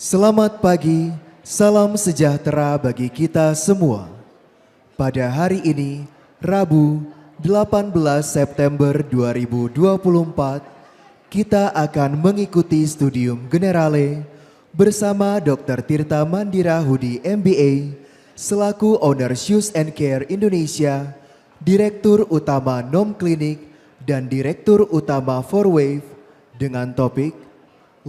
Selamat pagi, salam sejahtera bagi kita semua. Pada hari ini, Rabu 18 September 2024, kita akan mengikuti Studium Generale bersama Dr. Tirta Mandira Hudi MBA, selaku Owner Shoes and Care Indonesia, Direktur Utama Nom Klinik, dan Direktur Utama 4Wave dengan topik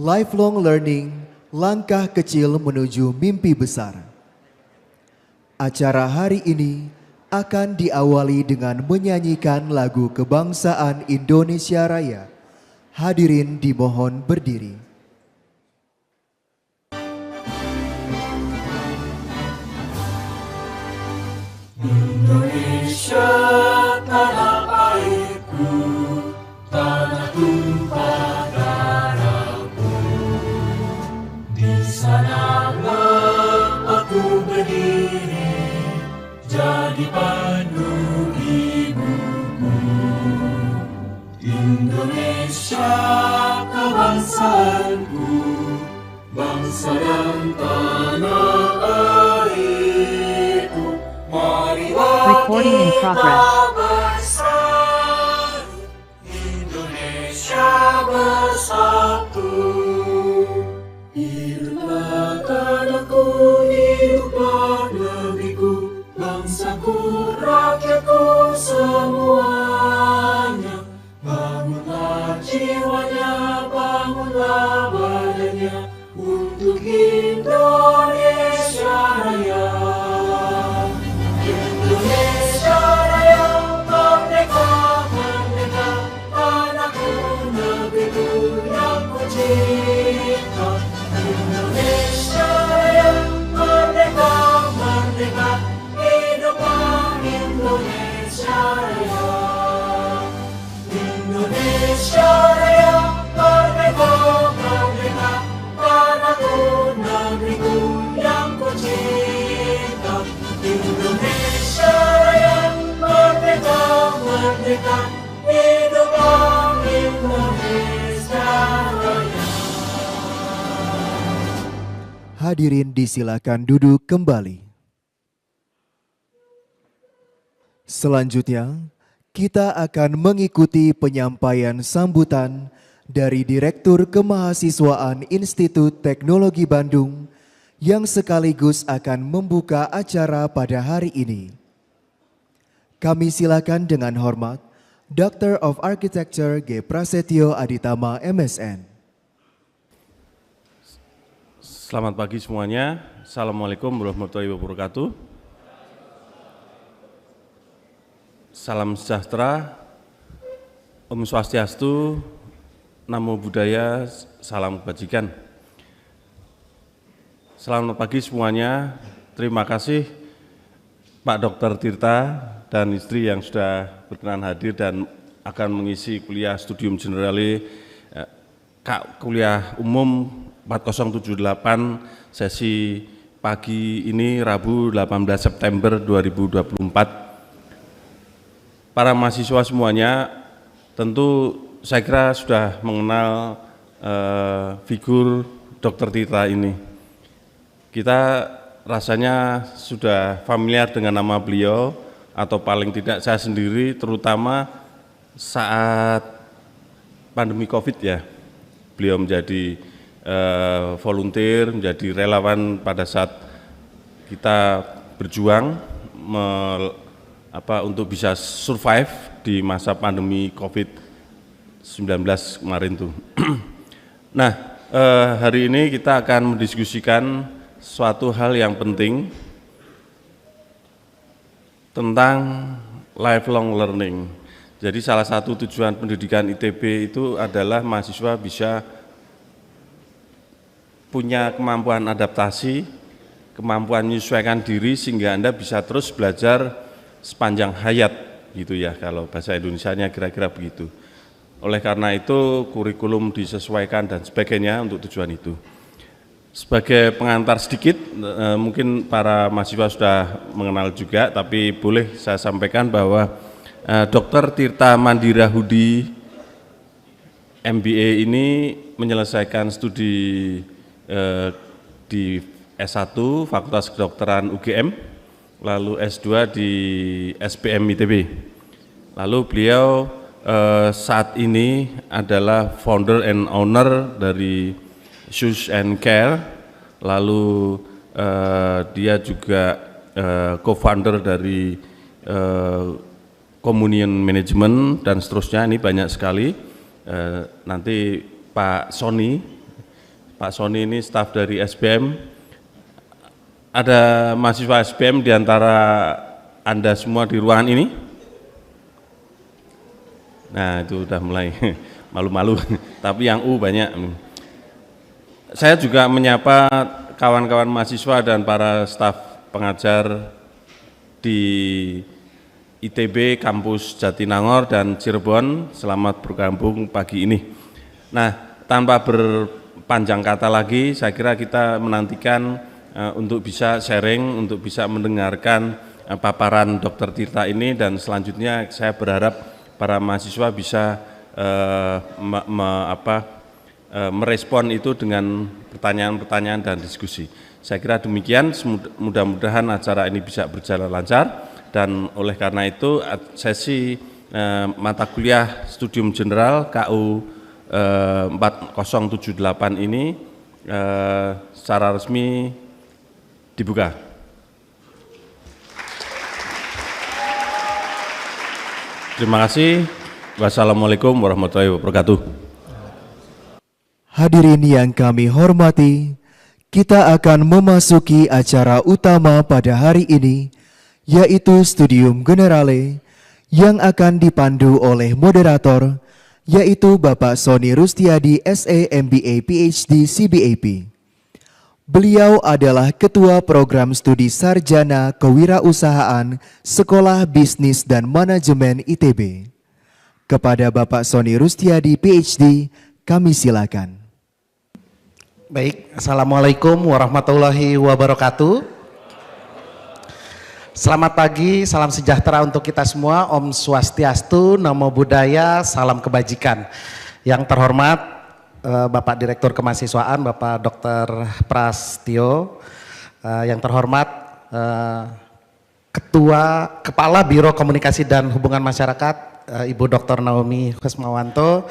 Lifelong Learning, Langkah Kecil Menuju Mimpi Besar. Acara hari ini akan diawali dengan menyanyikan lagu kebangsaan Indonesia Raya. Hadirin dimohon berdiri. Indonesia tanah airku, tanah tumpah darahku. Di sanalah aku berdiri, jadi pandu ibuku. Indonesia kebangsaanku, bangsa dan tanah airku. Recording in progress. Bersatu, Indonesia bersatu. Hiduplah tanahku, hiduplah negeriku, bangsaku, rakyatku semuanya. Bangunlah jiwanya, bangunlah badannya untuk Indonesia Raya. Indonesia Raya, merdeka, merdeka, tanahku, negeriku yang ku cinta. Indonesia Raya, merdeka, merdeka, hiduplah Indonesia Raya. Indonesia Raya, merdeka, merdeka, tanahku, negeriku yang ku cinta. Indonesia Raya, merdeka, merdeka, hiduplah Indonesia Raya. Hadirin disilakan duduk kembali. Selanjutnya, kita akan mengikuti penyampaian sambutan dari Direktur Kemahasiswaan Institut Teknologi Bandung yang sekaligus akan membuka acara pada hari ini. Kami silakan dengan hormat Doctor of Architecture G. Prasetyo Aditama MSN. Selamat pagi semuanya. Assalamualaikum warahmatullahi wabarakatuh. Salam sejahtera, Om Swastiastu, Namo Buddhaya, salam kebajikan. Selamat pagi semuanya. Terima kasih Pak Dr. Tirta dan istri yang sudah berkenan hadir dan akan mengisi kuliah Studium Generale kuliah umum 4078 sesi pagi ini Rabu 18 September 2024. Para mahasiswa semuanya tentu saya kira sudah mengenal figur Dr. Tirta ini. Kita rasanya sudah familiar dengan nama beliau, atau paling tidak saya sendiri, terutama saat pandemi COVID ya. Beliau menjadi volunteer, menjadi relawan pada saat kita berjuang untuk bisa survive di masa pandemi COVID-19 kemarin tuh. Nah, hari ini kita akan mendiskusikan suatu hal yang penting tentang lifelong learning. Jadi salah satu tujuan pendidikan ITB itu adalah mahasiswa bisa punya kemampuan adaptasi, kemampuan menyesuaikan diri sehingga Anda bisa terus belajar sepanjang hayat gitu ya, kalau bahasa Indonesianya kira-kira begitu. Oleh karena itu kurikulum disesuaikan dan sebagainya untuk tujuan itu. Sebagai pengantar sedikit, mungkin para mahasiswa sudah mengenal juga, tapi boleh saya sampaikan bahwa Dr. Tirta Mandira Hudi MBA ini menyelesaikan studi di S1 Fakultas Kedokteran UGM, lalu S2 di SPM ITB. Lalu beliau saat ini adalah founder and owner dari Shoes and Care, lalu dia juga co-founder dari Communion Management dan seterusnya. Ini banyak sekali. Nanti Pak Sony ini staf dari SPM. Ada mahasiswa SPM di antara Anda semua di ruangan ini? Nah, itu udah mulai malu-malu, tapi yang U banyak. Saya juga menyapa kawan-kawan mahasiswa dan para staf pengajar di ITB Kampus Jatinangor dan Cirebon. Selamat bergabung pagi ini. Nah, tanpa berpanjang kata lagi, saya kira kita menantikan untuk bisa sharing, untuk bisa mendengarkan paparan Dr. Tirta ini, dan selanjutnya saya berharap para mahasiswa bisa merespon itu dengan pertanyaan-pertanyaan dan diskusi. Saya kira demikian, mudah-mudahan acara ini bisa berjalan lancar, dan oleh karena itu sesi mata kuliah Studium General KU 4078 ini secara resmi dibuka. Terima kasih. Wassalamualaikum warahmatullahi wabarakatuh. Hadirin yang kami hormati, kita akan memasuki acara utama pada hari ini, yaitu Studium Generale, yang akan dipandu oleh moderator, yaitu Bapak Sony Rustiadi, SE MBA PhD CBAP. Beliau adalah Ketua Program Studi Sarjana Kewirausahaan Sekolah Bisnis dan Manajemen ITB. Kepada Bapak Sony Rustiadi, PhD, kami silakan. Baik, Assalamualaikum warahmatullahi wabarakatuh. Selamat pagi, salam sejahtera untuk kita semua. Om Swastiastu, Namo Buddhaya, salam kebajikan. Yang terhormat Bapak Direktur Kemahasiswaan, Bapak Dr. Prastio, yang terhormat Kepala Biro Komunikasi dan Hubungan Masyarakat, Ibu Dr. Naomi Kusmawanto,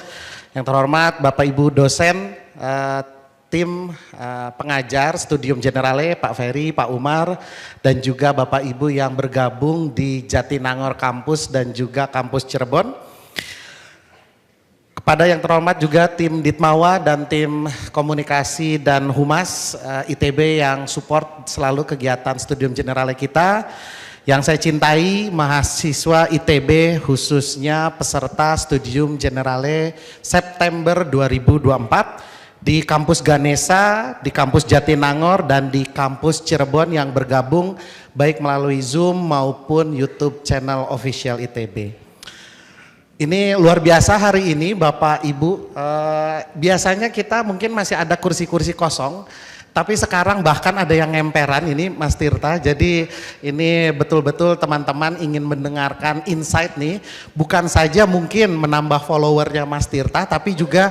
yang terhormat Bapak Ibu dosen, tim pengajar Studium Generale, Pak Ferry, Pak Umar, dan juga Bapak Ibu yang bergabung di Jatinangor Kampus dan juga Kampus Cirebon. Kepada yang terhormat juga tim Ditmawa dan tim komunikasi dan Humas ITB yang support selalu kegiatan Studium Generale kita. Yang saya cintai mahasiswa ITB, khususnya peserta Studium Generale September 2024 di Kampus Ganesa, di Kampus Jatinangor, dan di Kampus Cirebon yang bergabung baik melalui Zoom maupun YouTube channel official ITB. Ini luar biasa hari ini Bapak Ibu, biasanya kita mungkin masih ada kursi-kursi kosong, tapi sekarang bahkan ada yang ngemperan ini Mas Tirta. Jadi ini betul-betul teman-teman ingin mendengarkan insight nih, bukan saja mungkin menambah followernya Mas Tirta, tapi juga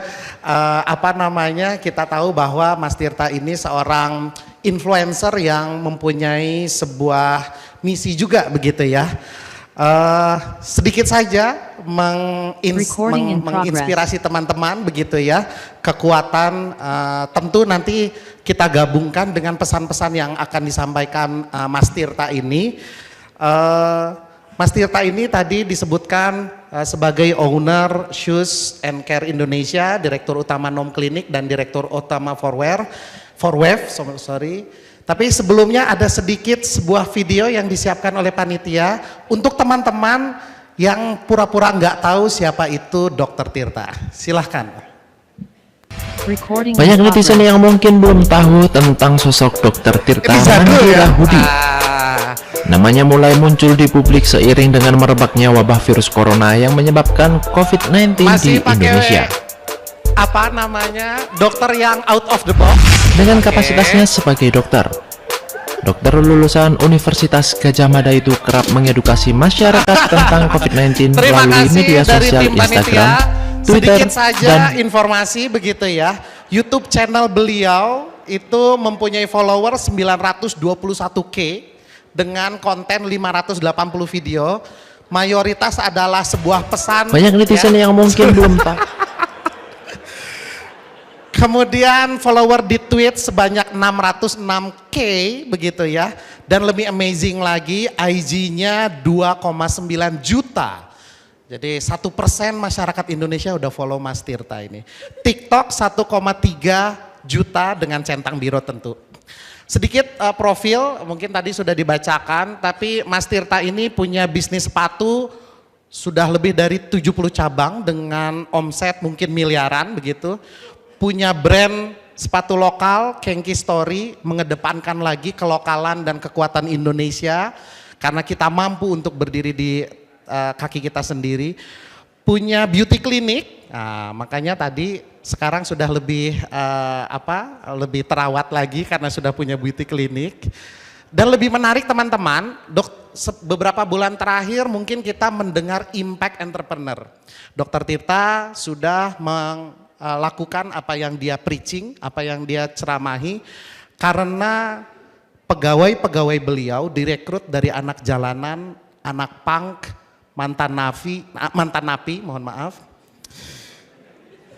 kita tahu bahwa Mas Tirta ini seorang influencer yang mempunyai sebuah misi juga begitu ya. Sedikit saja menginspirasi teman-teman begitu ya, kekuatan tentu nanti kita gabungkan dengan pesan-pesan yang akan disampaikan Mas Tirta ini. Mas Tirta ini tadi disebutkan sebagai owner Shoes and Care Indonesia, Direktur Utama Nom Clinic dan Direktur Utama Forwave. Tapi sebelumnya ada sedikit sebuah video yang disiapkan oleh panitia untuk teman-teman yang pura-pura nggak tahu siapa itu Dr. Tirta. Silahkan. Banyak netizen yang mungkin belum tahu tentang sosok Dr. Tirta Mantirahudi. Namanya mulai muncul di publik seiring dengan merebaknya wabah virus corona yang menyebabkan COVID-19 di Indonesia. Apa namanya? Dokter yang out of the box. Dengan kapasitasnya sebagai dokter lulusan Universitas Gadjah Mada itu kerap mengedukasi masyarakat tentang COVID-19 melalui media sosial Instagram, Twitter, sedikit saja dan informasi begitu ya. YouTube channel beliau itu mempunyai follower 921K dengan konten 580 video. Mayoritas adalah sebuah pesan. Banyak netizen yang mungkin belum tahu. Kemudian follower di tweet sebanyak 606K begitu ya. Dan lebih amazing lagi IG-nya 2,9 juta. Jadi 1% masyarakat Indonesia udah follow Mas Tirta ini. TikTok 1,3 juta dengan centang biru tentu. Sedikit profil mungkin tadi sudah dibacakan, tapi Mas Tirta ini punya bisnis sepatu sudah lebih dari 70 cabang dengan omset mungkin miliaran begitu. Punya brand sepatu lokal, Kenki Story, mengedepankan lagi kelokalan dan kekuatan Indonesia karena kita mampu untuk berdiri di kaki kita sendiri. Punya beauty clinic, nah, makanya tadi sekarang sudah lebih lebih terawat lagi karena sudah punya beauty clinic. Dan lebih menarik teman-teman, beberapa bulan terakhir mungkin kita mendengar impact entrepreneur. Dr. Tirta sudah melakukan apa yang dia preaching, apa yang dia ceramahi, karena pegawai-pegawai beliau direkrut dari anak jalanan, anak punk, mantan napi, mohon maaf.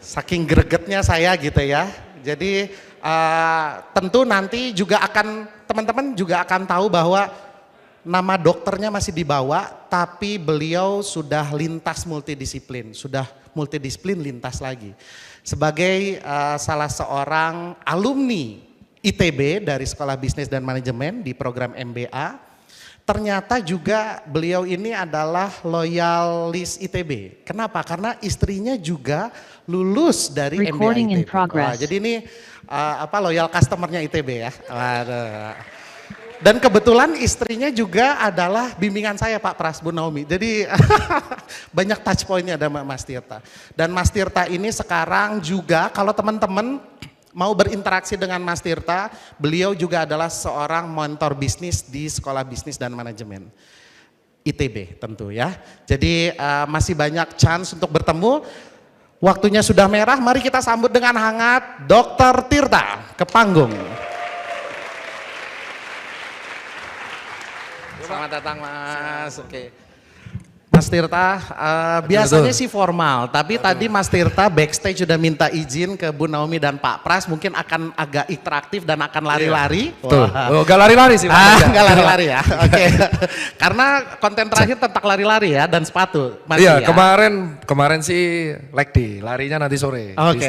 Saking gregetnya saya gitu ya. Jadi tentu nanti juga akan, teman-teman juga akan tahu bahwa nama dokternya masih dibawa, tapi beliau sudah lintas multidisiplin, lintas lagi. Sebagai salah seorang alumni ITB dari Sekolah Bisnis dan Manajemen di program MBA, ternyata juga beliau ini adalah loyalis ITB. Kenapa? Karena istrinya juga lulus dari Recording MBA in ITB. progress. Wah, jadi ini loyal customernya ITB ya. Waduh. Dan kebetulan istrinya juga adalah bimbingan saya Pak Pras, Bu Naomi. Jadi banyak touch pointnya ada Mas Tirta. Dan Mas Tirta ini sekarang juga kalau teman-teman mau berinteraksi dengan Mas Tirta, beliau juga adalah seorang mentor bisnis di Sekolah Bisnis dan Manajemen. ITB tentu ya. Jadi masih banyak chance untuk bertemu. Waktunya sudah merah, mari kita sambut dengan hangat Dr. Tirta ke panggung. Selamat datang Mas. Oke. Mas Tirta, biasanya sih formal, tapi tadi Mas Tirta backstage sudah minta izin ke Bu Naomi dan Pak Pras, mungkin akan agak interaktif dan akan lari-lari. Betul. Oh, gak lari-lari sih. Gak lari-lari ya, oke. Karena konten terakhir tentang lari-lari ya dan sepatu. Iya, ya? kemarin sih leg day, larinya nanti sore. Oke,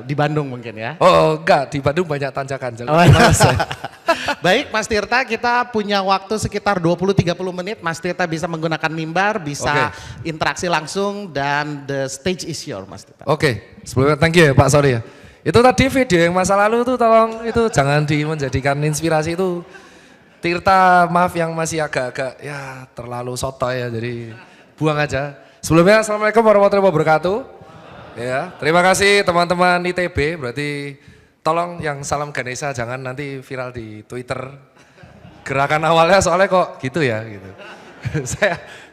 di Bandung mungkin ya. Oh enggak, di Bandung banyak tanjakan. Baik Mas Tirta, kita punya waktu sekitar 20-30 menit. Mas Tirta bisa menggunakan mimbar, bisa interaksi langsung dan the stage is yours Mas Tirta. Oke, sebelumnya thank you ya Pak, sorry ya. Itu tadi video yang masa lalu tuh tolong itu jangan menjadikan inspirasi itu. Tirta maaf yang masih agak-agak ya terlalu sotoy ya, jadi buang aja. Sebelumnya Assalamualaikum warahmatullahi wabarakatuh. Ya, terima kasih teman-teman ITB, berarti tolong yang salam Ganesha jangan nanti viral di Twitter. Gerakan awalnya soalnya kok gitu ya gitu.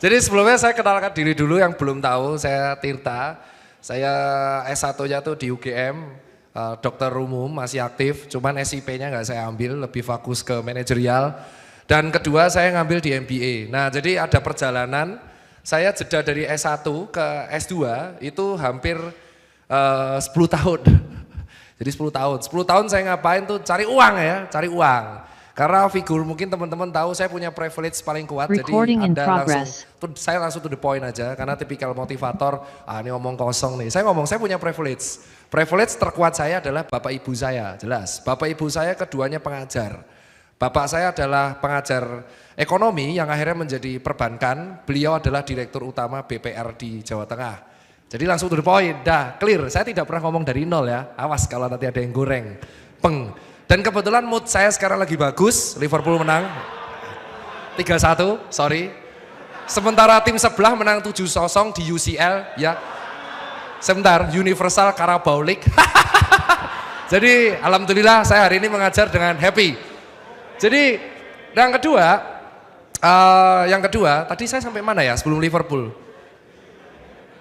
Jadi sebelumnya saya kenalkan diri dulu yang belum tahu, saya Tirta. Saya S1-nya tuh di UGM, dokter umum masih aktif, cuman SIP-nya nggak saya ambil, lebih fokus ke manajerial. Dan kedua saya ngambil di MBA. Nah jadi ada perjalanan, saya jeda dari S1 ke S2 itu hampir 10 tahun. Jadi 10 tahun. 10 tahun saya ngapain tuh cari uang ya, cari uang. Karena figur mungkin teman-teman tahu saya punya privilege paling kuat. Recording jadi saya langsung to the point aja karena tipikal motivator, ini ngomong kosong nih. Saya punya privilege. Privilege terkuat saya adalah bapak ibu saya, jelas. Bapak ibu saya keduanya pengajar. Bapak saya adalah pengajar ekonomi yang akhirnya menjadi perbankan. Beliau adalah direktur utama BPR di Jawa Tengah. Jadi langsung to the point, dah clear. Saya tidak pernah ngomong dari nol ya. Awas kalau nanti ada yang goreng, peng. Dan kebetulan mood saya sekarang lagi bagus, Liverpool menang 3-1, sorry. Sementara tim sebelah menang 7-0 di UCL ya. Sebentar, Universal Carabao League. Jadi alhamdulillah saya hari ini mengajar dengan happy. Jadi yang kedua, tadi saya sampai mana ya sebelum Liverpool?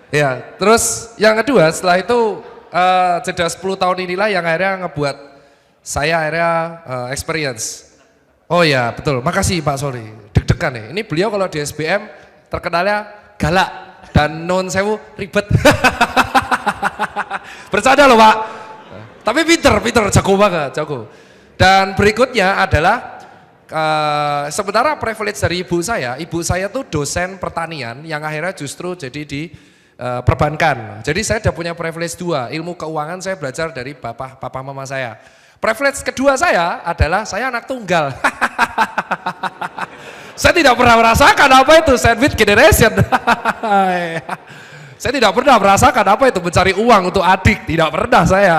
Ya, terus yang kedua setelah itu jeda 10 tahun inilah yang akhirnya ngebuat saya akhirnya experience. Oh ya betul, makasih Pak Sori. Deg-degan nih. Ini beliau kalau di SBM terkenalnya galak dan non sewu ribet. Bercanda loh Pak. Tapi pinter, jago banget, jago. Dan berikutnya adalah sementara privilege dari ibu saya tuh dosen pertanian yang akhirnya justru jadi di perbankan. Jadi saya udah punya privilege 2, ilmu keuangan saya belajar dari papa mama saya. Privilege kedua saya adalah saya anak tunggal. Saya tidak pernah merasakan apa itu sandwich generation. Saya tidak pernah merasakan apa itu mencari uang untuk adik, tidak pernah saya.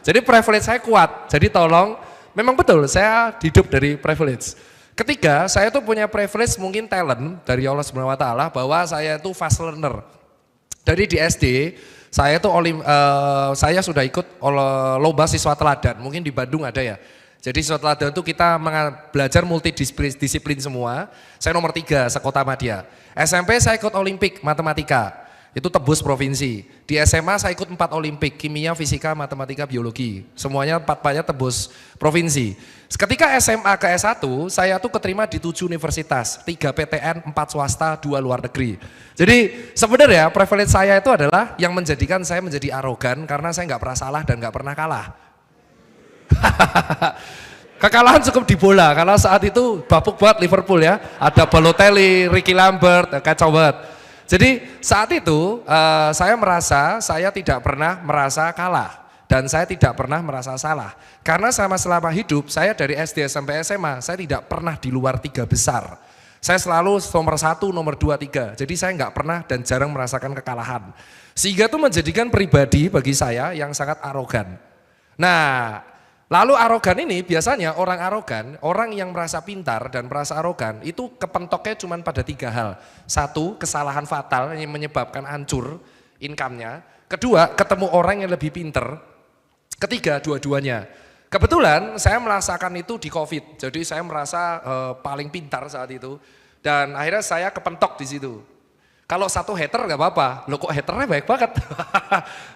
Jadi privilege saya kuat, jadi tolong, memang betul saya hidup dari privilege. Ketiga, saya tuh punya privilege mungkin talent dari Allah Subhanahu wa taala bahwa saya itu fast learner. Dari di SD, saya tuh saya sudah ikut lomba siswa teladan, mungkin di Bandung ada ya. Jadi siswa teladan itu kita belajar multidisiplin semua. Saya nomor 3 sekota Madya. SMP saya ikut Olimpik matematika. Itu tebus provinsi. Di SMA saya ikut 4 Olimpik, kimia, fisika, matematika, biologi. Semuanya 4-4-nya tebus provinsi. Ketika SMA ke S1, saya tuh keterima di 7 universitas, 3 PTN, 4 swasta, 2 luar negeri. Jadi sebenarnya privilege saya itu adalah yang menjadikan saya menjadi arogan karena saya nggak pernah salah dan nggak pernah kalah. Kekalahan cukup di bola karena saat itu bapuk banget Liverpool ya. Ada Balotelli, Ricky Lambert, kacau banget. Jadi saat itu saya merasa saya tidak pernah merasa kalah dan saya tidak pernah merasa salah. Karena selama hidup saya dari SD sampai SMA saya tidak pernah di luar 3 besar. Saya selalu nomor 1, nomor 2, 3. Jadi saya nggak pernah dan jarang merasakan kekalahan. Sehingga itu menjadikan pribadi bagi saya yang sangat arogan. Nah, lalu arogan ini biasanya orang arogan, orang yang merasa pintar dan merasa arogan itu kepentoknya cuma pada 3 hal. 1, kesalahan fatal yang menyebabkan hancur income-nya. Kedua, ketemu orang yang lebih pintar. Ketiga, dua-duanya. Kebetulan saya merasakan itu di COVID, jadi saya merasa paling pintar saat itu. Dan akhirnya saya kepentok di situ. Kalau satu hater gak apa-apa, loh kok haternya baik banget.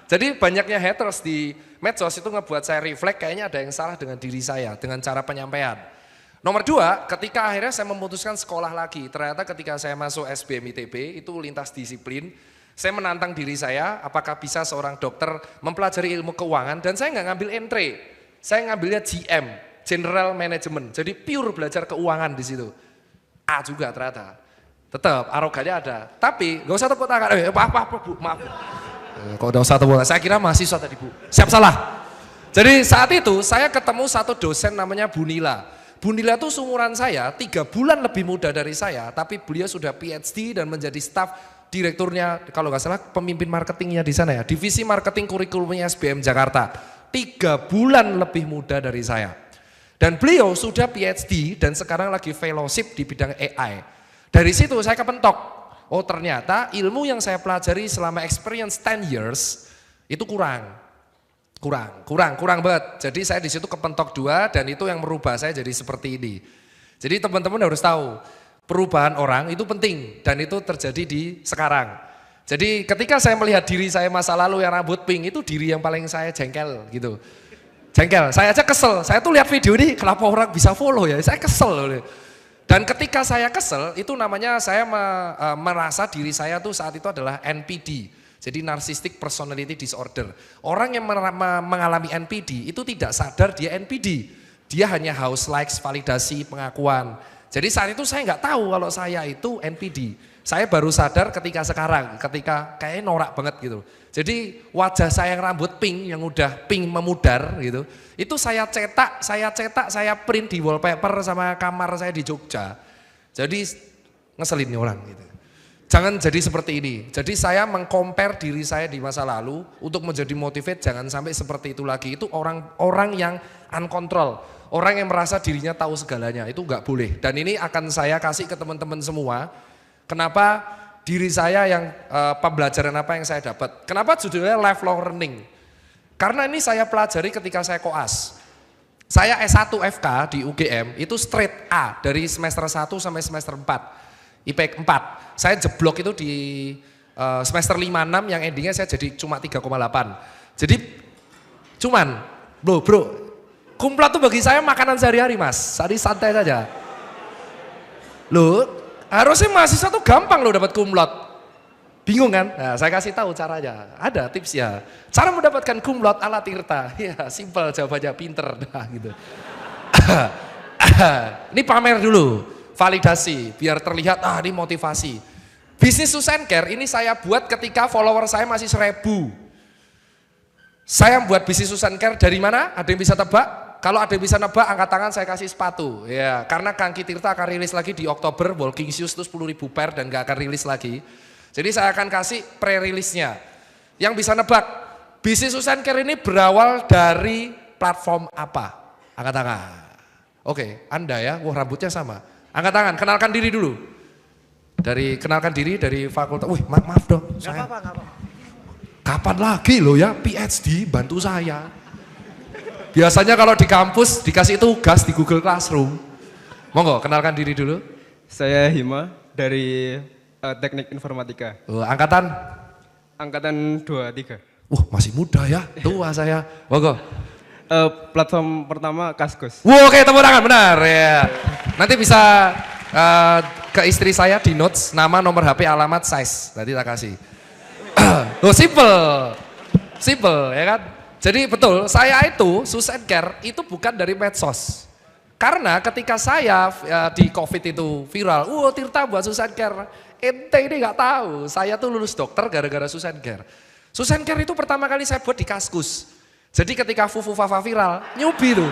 Jadi banyaknya haters di medsos itu ngebuat saya refleks kayaknya ada yang salah dengan diri saya, dengan cara penyampaian. Nomor 2, ketika akhirnya saya memutuskan sekolah lagi, ternyata ketika saya masuk SBM ITB itu lintas disiplin, saya menantang diri saya apakah bisa seorang dokter mempelajari ilmu keuangan dan saya nggak ngambil entry, saya ngambilnya GM, General Management, jadi pure belajar keuangan di situ. A juga ternyata. Tetap arogannya ada, tapi gak usah tepuk tangan. Maaf Bu, maaf. Kok udah usah tepuk tangan? Saya kira mahasiswa tadi Bu. Siap salah. Jadi saat itu saya ketemu satu dosen namanya Bu Nila. Bu Nila itu seumuran saya, 3 bulan lebih muda dari saya, tapi beliau sudah PhD dan menjadi staf direkturnya, kalau nggak salah pemimpin marketingnya di sana ya, divisi marketing kurikulumnya SBM Jakarta. 3 bulan lebih muda dari saya. Dan beliau sudah PhD dan sekarang lagi fellowship di bidang AI. Dari situ saya kepentok, oh ternyata ilmu yang saya pelajari selama experience 10 years itu kurang banget. Jadi saya di situ kepentok 2 dan itu yang merubah saya jadi seperti ini. Jadi teman-teman harus tahu, perubahan orang itu penting dan itu terjadi di sekarang. Jadi ketika saya melihat diri saya masa lalu yang rambut pink, itu diri yang paling saya jengkel gitu. Jengkel, saya aja kesel, saya tuh lihat video ini kenapa orang bisa follow ya, saya kesel. Dan ketika saya kesel, itu namanya saya merasa diri saya tuh saat itu adalah NPD. Jadi Narcissistic Personality Disorder. Orang yang mengalami NPD itu tidak sadar dia NPD. Dia hanya haus likes, validasi, pengakuan. Jadi saat itu saya nggak tahu kalau saya itu NPD. Saya baru sadar ketika sekarang, ketika kayaknya norak banget gitu. Jadi wajah saya yang rambut pink, yang udah pink memudar gitu. Itu saya cetak, saya print di wallpaper sama kamar saya di Jogja. Jadi ngeselin nih orang gitu. Jangan jadi seperti ini. Jadi saya mengcompare diri saya di masa lalu untuk menjadi motivate, jangan sampai seperti itu lagi. Itu orang yang uncontrol, orang yang merasa dirinya tahu segalanya, itu nggak boleh. Dan ini akan saya kasih ke teman-teman semua. Kenapa diri saya yang pembelajaran apa yang saya dapat? Kenapa judulnya lifelong learning? Karena ini saya pelajari ketika saya koas. Saya S1 FK di UGM itu straight A dari semester 1 sampai semester 4. IPK 4. Saya jeblok itu di semester 5-6 yang endingnya saya jadi cuma 3,8. Jadi cuman bro Kumlot tuh bagi saya makanan sehari-hari mas, hari santai saja. Loh, harusnya mahasiswa tuh gampang loh dapat kumlot. Bingung kan? Nah, saya kasih tahu caranya. Ada tipsnya. Cara mendapatkan kumlot ala Tirta. Ya, simple jawabannya, pinter. Nah, gitu. Ini pamer dulu, validasi, biar terlihat, ini motivasi. Bisnis Susan Care ini saya buat ketika follower saya masih 1000. Saya buat bisnis Susan Care dari mana? Ada yang bisa tebak? Kalau ada yang bisa nebak, angkat tangan saya kasih sepatu. Ya, karena Kangki Tirta akan rilis lagi di Oktober, Walking Shoes itu 10.000 pair dan gak akan rilis lagi. Jadi saya akan kasih pre-rilisnya. Yang bisa nebak, bisnis Susan Care ini berawal dari platform apa? Angkat tangan. Oke, Anda ya, wah rambutnya sama. Angkat tangan, kenalkan diri dulu. Kenalkan diri dari fakultas. Wih, maaf dong. Gak apa-apa. Kapan lagi loh ya, PhD bantu saya. Biasanya kalau di kampus dikasih tugas di Google Classroom. Monggo, kenalkan diri dulu. Saya Hima dari Teknik Informatika. Angkatan? Angkatan 23. Masih muda ya, tua saya. Monggo. Platform pertama Kaskus. Oke, tepuk tangan, benar ya. Nanti bisa ke istri saya di notes, nama, nomor HP, alamat, size. Nanti tak kasih. Simple ya kan. Jadi betul, saya itu Susan Care itu bukan dari medsos. Karena ketika saya di COVID itu viral, Tirta buat Susan Care. Ente ini gak tahu, saya tuh lulus dokter gara-gara Susan Care. Susan Care itu pertama kali saya buat di Kaskus. Jadi ketika Fufu Fafa viral, newbie tuh.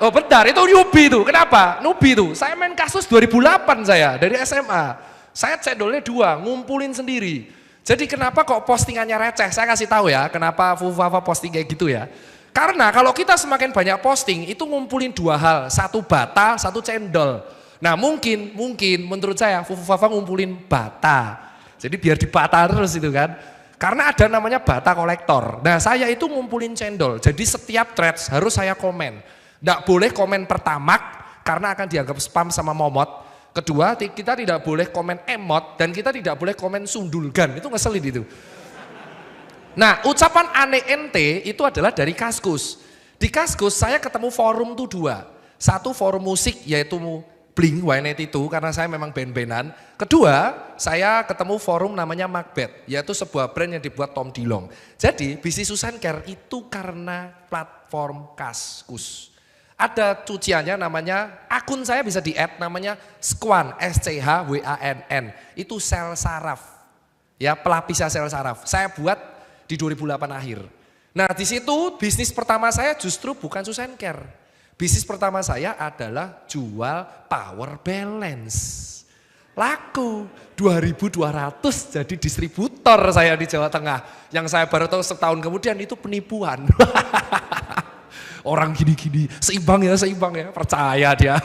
Oh bentar, itu newbie tuh. Kenapa? Newbie tuh. Saya main kasus 2008 saya, dari SMA. Saya cendolnya 2, ngumpulin sendiri. Jadi kenapa kok postingannya receh? Saya kasih tahu ya, kenapa Fufu Fafa posting kayak gitu ya. Karena kalau kita semakin banyak posting, itu ngumpulin 2 hal. 1 bata, 1 cendol. Nah mungkin menurut saya Fufu Fafa ngumpulin bata. Jadi biar dibata terus itu kan. Karena ada namanya bata kolektor. Nah saya itu ngumpulin cendol. Jadi setiap threads harus saya komen. Nggak boleh komen pertamax karena akan dianggap spam sama momot. Kedua, kita tidak boleh komen emot dan kita tidak boleh komen sundulgan. Itu ngeselin itu. Nah, ucapan aneh ente itu adalah dari Kaskus. Di Kaskus saya ketemu forum tuh 2. Satu forum musik yaitu Blink-182 karena saya memang band-bandan. Kedua, saya ketemu forum namanya Macbeth, yaitu sebuah brand yang dibuat Tom Dillon. Jadi, bisnis Susan Care itu karena platform Kaskus. Ada cuciannya namanya, akun saya bisa di-add namanya Schwann, SCHWANN. Itu sel saraf, ya pelapisnya sel saraf. Saya buat di 2008 akhir. Nah di situ bisnis pertama saya justru bukan Susan Care. Bisnis pertama saya adalah jual power balance. Laku 2.200 jadi distributor saya di Jawa Tengah. Yang saya baru tahu setahun kemudian itu penipuan. Orang gini-gini, seimbang ya, percaya dia.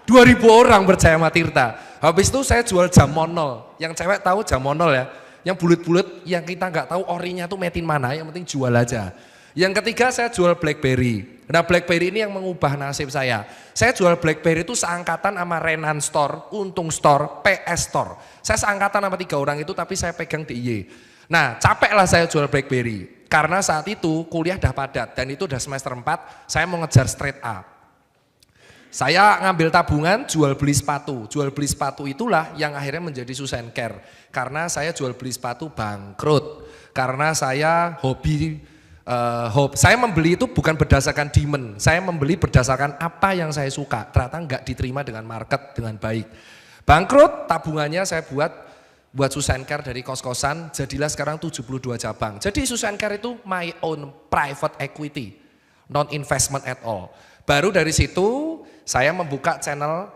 2.000 orang percaya sama Tirta. Habis itu saya jual jamonol, yang cewek tahu jamonol ya. Yang bulat-bulat, yang kita nggak tahu orinya tuh metin mana, yang penting jual aja. Yang ketiga saya jual BlackBerry. Nah BlackBerry ini yang mengubah nasib saya. Saya jual BlackBerry itu seangkatan sama Renan Store, Untung Store, PS Store. Saya seangkatan sama 3 orang itu tapi saya pegang DIY. Nah capeklah saya jual BlackBerry. Karena saat itu kuliah udah padat dan itu udah semester 4, saya mau ngejar straight A. Saya ngambil tabungan, jual beli sepatu. Jual beli sepatu itulah yang akhirnya menjadi Susan Care. Karena saya jual beli sepatu bangkrut. Karena saya saya membeli itu bukan berdasarkan demand. Saya membeli berdasarkan apa yang saya suka. Ternyata nggak diterima dengan market dengan baik. Bangkrut, tabungannya saya buat Susan Care dari kos-kosan, jadilah sekarang 72 cabang. Jadi Susan Care itu my own private equity, non investment at all. Baru dari situ saya membuka channel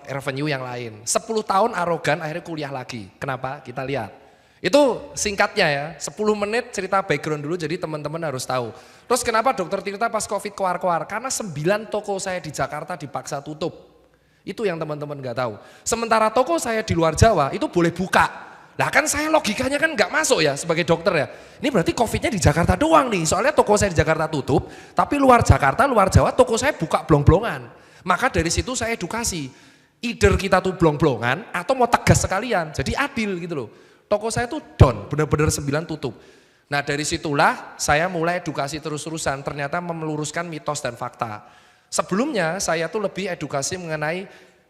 revenue yang lain. 10 tahun arogan akhirnya kuliah lagi. Kenapa? Kita lihat. Itu singkatnya ya, 10 menit cerita background dulu jadi teman-teman harus tahu. Terus kenapa Dokter Tirta pas Covid keluar-keluar? Karena 9 toko saya di Jakarta dipaksa tutup. Itu yang teman-teman nggak tahu. Sementara toko saya di luar Jawa itu boleh buka. Nah kan saya logikanya kan nggak masuk ya sebagai dokter ya. Ini berarti Covidnya di Jakarta doang nih. Soalnya toko saya di Jakarta tutup, tapi luar Jakarta, luar Jawa toko saya buka blong-blongan. Maka dari situ saya edukasi. Either kita tuh blong-blongan atau mau tegas sekalian. Jadi adil gitu loh. Toko saya tuh down, benar-benar 9 tutup. Nah dari situlah saya mulai edukasi terus-terusan, ternyata meluruskan mitos dan fakta. Sebelumnya saya tuh lebih edukasi mengenai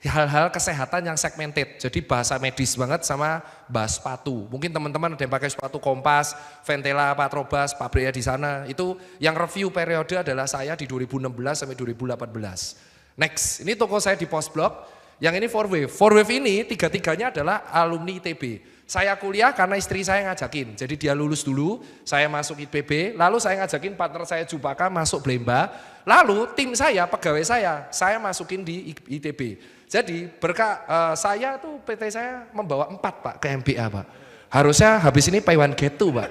hal-hal kesehatan yang segmented. Jadi bahasa medis banget sama bahas sepatu. Mungkin teman-teman ada yang pakai sepatu Kompas, Ventela, Patrobas, pabriknya di sana. Itu yang review periode adalah saya di 2016 sampai 2018. Next, ini toko saya di Postblok. Yang ini 4Wave. 4Wave ini tiga-tiganya adalah alumni ITB. Saya kuliah karena istri saya ngajakin. Jadi dia lulus dulu, saya masuk IPB, lalu saya ngajakin partner saya Jupaka masuk Blemba. Lalu tim saya, pegawai saya masukin di ITB. Jadi berkah saya tuh PT saya membawa 4 Pak ke MBA Pak. Harusnya habis ini Pay One Get Two Pak.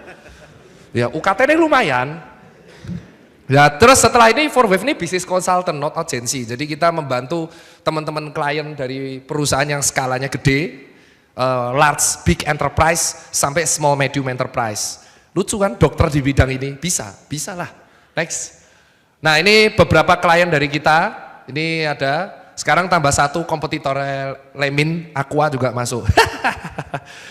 Ya UKT ini lumayan. Ya terus setelah ini 4Wave ini bisnis consultant, not agency. Jadi kita membantu teman-teman klien dari perusahaan yang skalanya gede, large, big enterprise, sampai small medium enterprise. Lucu kan dokter di bidang ini? Bisa lah. Next. Nah ini beberapa klien dari kita, ini ada, sekarang tambah 1 kompetitor Lemin, Aqua juga masuk.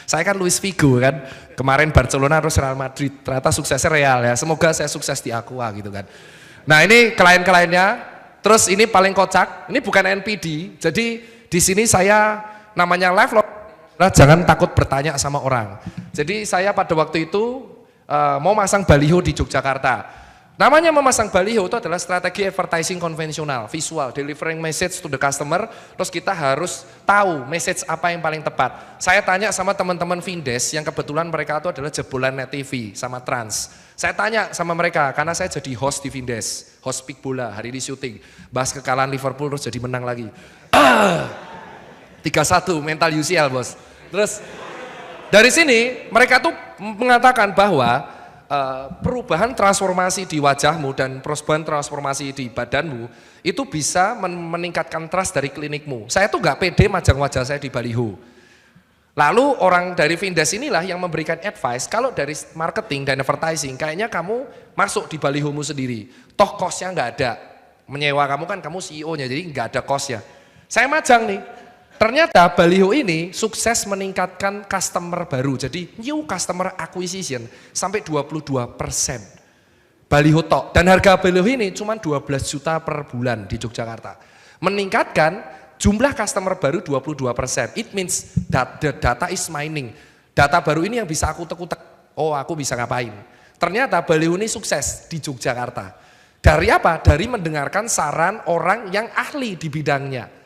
Saya kan Luis Figo kan, kemarin Barcelona terus Real Madrid, ternyata suksesnya Real ya, semoga saya sukses di Aqua gitu kan. Nah ini klien-kliennya, terus ini paling kocak, ini bukan NPD, jadi di sini saya namanya live log. Nah, jangan takut bertanya sama orang. Jadi saya pada waktu itu mau masang baliho di Yogyakarta. Namanya memasang baliho itu adalah strategi advertising konvensional, visual, delivering message to the customer. Terus kita harus tahu message apa yang paling tepat. Saya tanya sama teman-teman Vindes yang kebetulan mereka itu adalah jebolan Net TV sama Trans. Saya tanya sama mereka karena saya jadi host di Vindes, host Speak Bola, hari ini syuting. Bahas kekalahan Liverpool terus jadi menang lagi. 3-1 mental UCL bos. Terus dari sini mereka tuh mengatakan bahwa perubahan transformasi di wajahmu dan perubahan transformasi di badanmu itu bisa meningkatkan trust dari klinikmu. Saya tuh nggak pede majang wajah saya di baliho. Lalu orang dari Vindes inilah yang memberikan advice, kalau dari marketing dan advertising kayaknya kamu masuk di balihomu sendiri. Toh kosnya nggak ada. Menyewa kamu kan kamu CEO-nya jadi nggak ada kosnya. Saya majang nih. Ternyata baliho ini sukses meningkatkan customer baru. Jadi new customer acquisition sampai 22%. Baliho tok. Dan harga baliho ini cuma 12 juta per bulan di Yogyakarta. Meningkatkan jumlah customer baru 22%. It means that the data is mining. Data baru ini yang bisa aku tek-tek. Oh aku bisa ngapain. Ternyata baliho ini sukses di Yogyakarta. Dari apa? Dari mendengarkan saran orang yang ahli di bidangnya.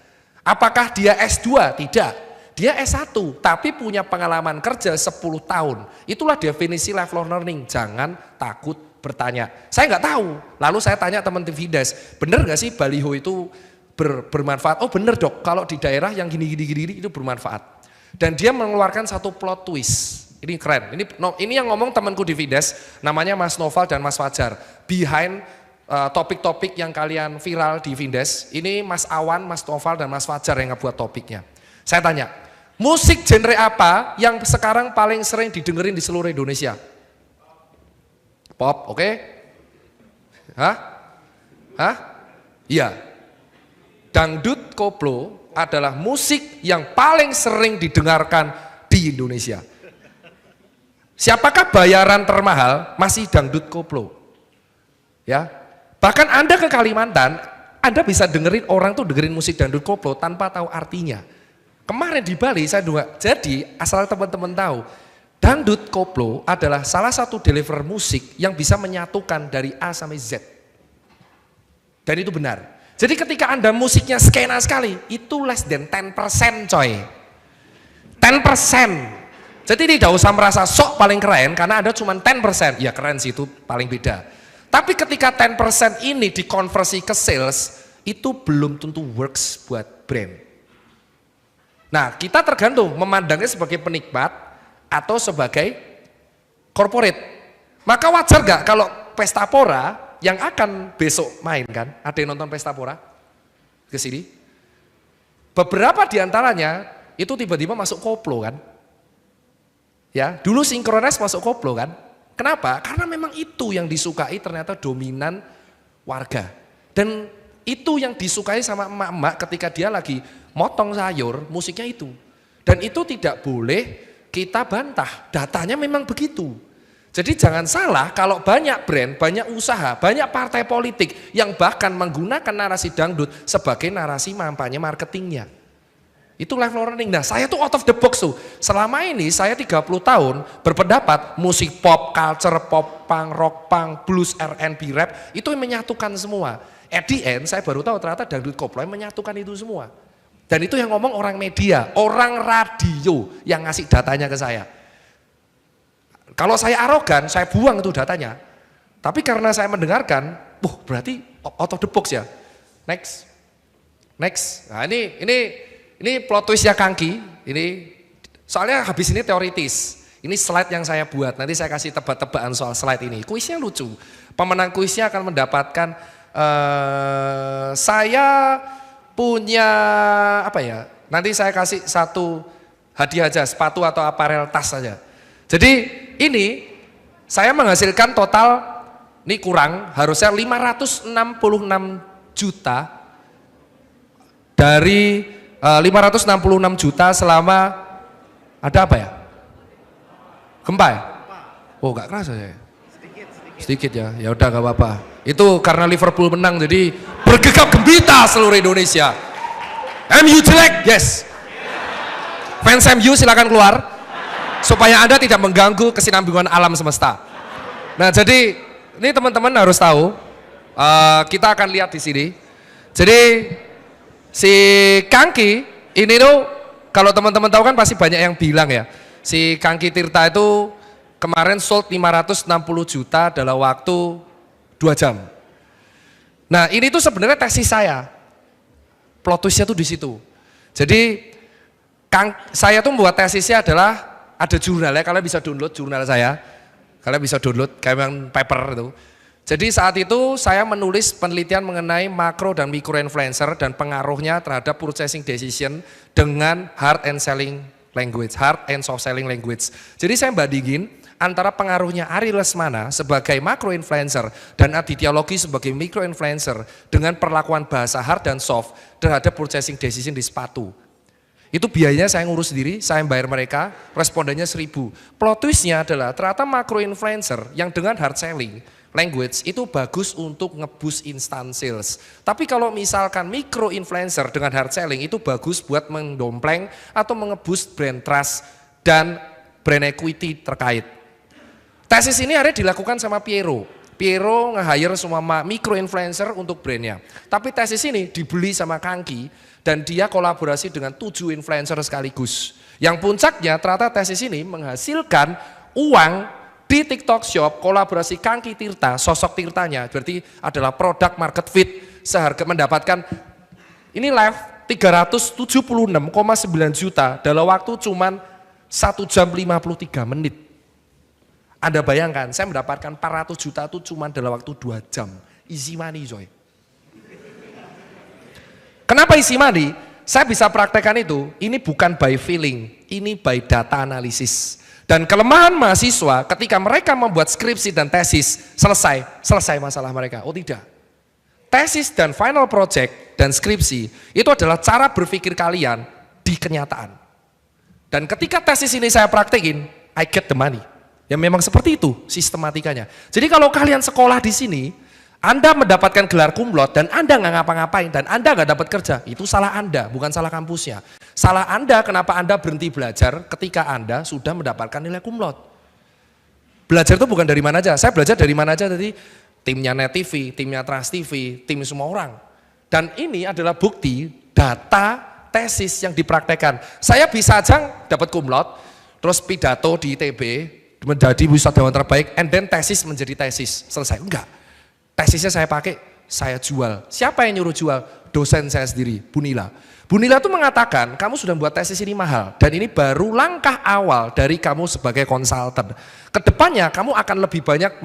Apakah dia S2? Tidak. Dia S1, tapi punya pengalaman kerja 10 tahun. Itulah definisi lifelong learning. Jangan takut bertanya. Saya nggak tahu. Lalu saya tanya teman Vindes, bener nggak sih baliho itu bermanfaat? Oh bener dok, kalau di daerah yang gini-gini itu bermanfaat. Dan dia mengeluarkan satu plot twist. Ini keren. Ini yang ngomong temanku di Vindes, namanya Mas Noval dan Mas Fajar. Behind topik-topik yang kalian viral di Vindes, ini Mas Awan, Mas Noval, dan Mas Fajar yang ngebuat topiknya. Saya tanya, musik genre apa yang sekarang paling sering didengerin di seluruh Indonesia? Pop, oke? Hah? Iya. Dangdut koplo adalah musik yang paling sering didengarkan di Indonesia. Siapakah bayaran termahal? Masih dangdut koplo. Ya. Bahkan Anda ke Kalimantan, Anda bisa dengerin orang tuh dengerin musik dangdut koplo tanpa tahu artinya. Kemarin di Bali saya juga, jadi asal teman-teman tahu, dangdut koplo adalah salah satu deliver musik yang bisa menyatukan dari A sampai Z. Dan itu benar. Jadi ketika Anda musiknya skena sekali, itu less than 10% coy. 10%. Jadi tidak usah merasa sok paling keren karena Anda cuma 10%. Ya keren sih itu paling beda. Tapi ketika 10% ini dikonversi ke sales, itu belum tentu works buat brand. Nah kita tergantung memandangnya sebagai penikmat atau sebagai corporate. Maka wajar gak kalau Pesta Pora yang akan besok main kan, ada yang nonton Pesta Pora ke sini? Beberapa diantaranya itu tiba-tiba masuk koplo kan. Ya, dulu Synchronize masuk koplo kan. Kenapa? Karena memang itu yang disukai ternyata dominan warga. Dan itu yang disukai sama emak-emak ketika dia lagi motong sayur, musiknya itu. Dan itu tidak boleh kita bantah, datanya memang begitu. Jadi jangan salah kalau banyak brand, banyak usaha, banyak partai politik yang bahkan menggunakan narasi dangdut sebagai narasi kampanye marketingnya. Itu life learning. Nah saya tuh out of the box tuh. Selama ini saya 30 tahun berpendapat musik pop, culture, pop, punk, rock, punk, blues, R&B, rap itu menyatukan semua. At the end saya baru tahu ternyata dangdut koplo menyatukan itu semua. Dan itu yang ngomong orang media, orang radio yang ngasih datanya ke saya. Kalau saya arogan, saya buang itu datanya. Tapi karena saya mendengarkan, berarti out of the box ya. Next. Nah ini plot twistnya Kangki. Ini soalnya habis ini teoritis. Ini slide yang saya buat. Nanti saya kasih tebak-tebakan soal slide ini. Kuisnya lucu. Pemenang kuisnya akan mendapatkan saya punya apa ya? Nanti saya kasih satu hadiah aja, sepatu atau aparel tas saja. Jadi ini saya menghasilkan total, ini kurang, harusnya 566 juta dari 566 juta selama, ada apa ya? Gempa ya? Oh gak kerasa ya? Sedikit ya, ya udah gak apa-apa. Itu karena Liverpool menang jadi bergegap gembita seluruh Indonesia. MU jelek, yes. Fans MU silakan keluar. Supaya Anda tidak mengganggu kesinambungan alam semesta. Nah jadi ini teman-teman harus tahu, kita akan lihat di sini. Jadi si Kangki ini tuh kalau teman-teman tahu kan pasti banyak yang bilang ya. Si Kangki Tirta itu kemarin sold 560 juta dalam waktu 2 jam. Nah ini tuh sebenarnya tesis saya. Plot twistnya tuh di situ. Jadi saya tuh membuat tesisnya adalah ada jurnalnya, kalian bisa download jurnal saya. Kalian bisa download kayak yang paper itu. Jadi saat itu saya menulis penelitian mengenai makro dan mikro influencer dan pengaruhnya terhadap purchasing decision dengan hard and selling language, hard and soft selling language. Jadi saya bandingin antara pengaruhnya Ari Lesmana sebagai makro influencer dan Aditya Logi sebagai mikro influencer dengan perlakuan bahasa hard dan soft terhadap purchasing decision di sepatu. Itu biayanya saya ngurus sendiri, saya bayar mereka, respondennya 1000. Plot twistnya adalah ternyata makro influencer yang dengan hard selling language itu bagus untuk ngeboost instant sales. Tapi kalau misalkan mikro influencer dengan hard selling itu bagus buat mendompleng atau mengeboost brand trust dan brand equity terkait. Tesis ini akhirnya dilakukan sama Piero. Piero nge-hire semua mikro influencer untuk brandnya. Tapi tesis ini dibeli sama Kangki. Dan dia kolaborasi dengan 7 influencer sekaligus. Yang puncaknya ternyata tesis ini menghasilkan uang di TikTok Shop kolaborasi Kangki Tirta, sosok Tirtanya berarti adalah produk market fit seharga mendapatkan ini live 376,9 juta dalam waktu cuman 1 jam 53 menit. Anda bayangkan saya mendapatkan 400 juta itu cuman dalam waktu 2 jam. Easy money coy. Kenapa isi money? Saya bisa praktekkan itu, ini bukan by feeling, ini by data analisis. Dan kelemahan mahasiswa ketika mereka membuat skripsi dan tesis, selesai masalah mereka. Oh tidak. Tesis dan final project dan skripsi, itu adalah cara berpikir kalian di kenyataan. Dan ketika tesis ini saya praktekin, I get the money. Ya memang seperti itu sistematikanya. Jadi kalau kalian sekolah di sini, Anda mendapatkan gelar kumlot dan Anda nggak ngapa-ngapain dan Anda nggak dapat kerja, itu salah Anda, bukan salah kampusnya. Salah Anda kenapa Anda berhenti belajar ketika Anda sudah mendapatkan nilai kumlot. Belajar itu bukan dari mana aja, saya belajar dari mana aja tadi, timnya Net TV, timnya Trans TV, tim semua orang. Dan ini adalah bukti data tesis yang dipraktekkan. Saya bisa aja dapat kumlot, terus pidato di ITB, menjadi wisudawan terbaik, and then tesis menjadi tesis, selesai, enggak. Tesisnya saya pakai, saya jual. Siapa yang nyuruh jual? Dosen saya sendiri, Bu Nila. Bu Nila itu mengatakan, kamu sudah buat tesis ini mahal. Dan ini baru langkah awal dari kamu sebagai konsultan. Kedepannya kamu akan lebih banyak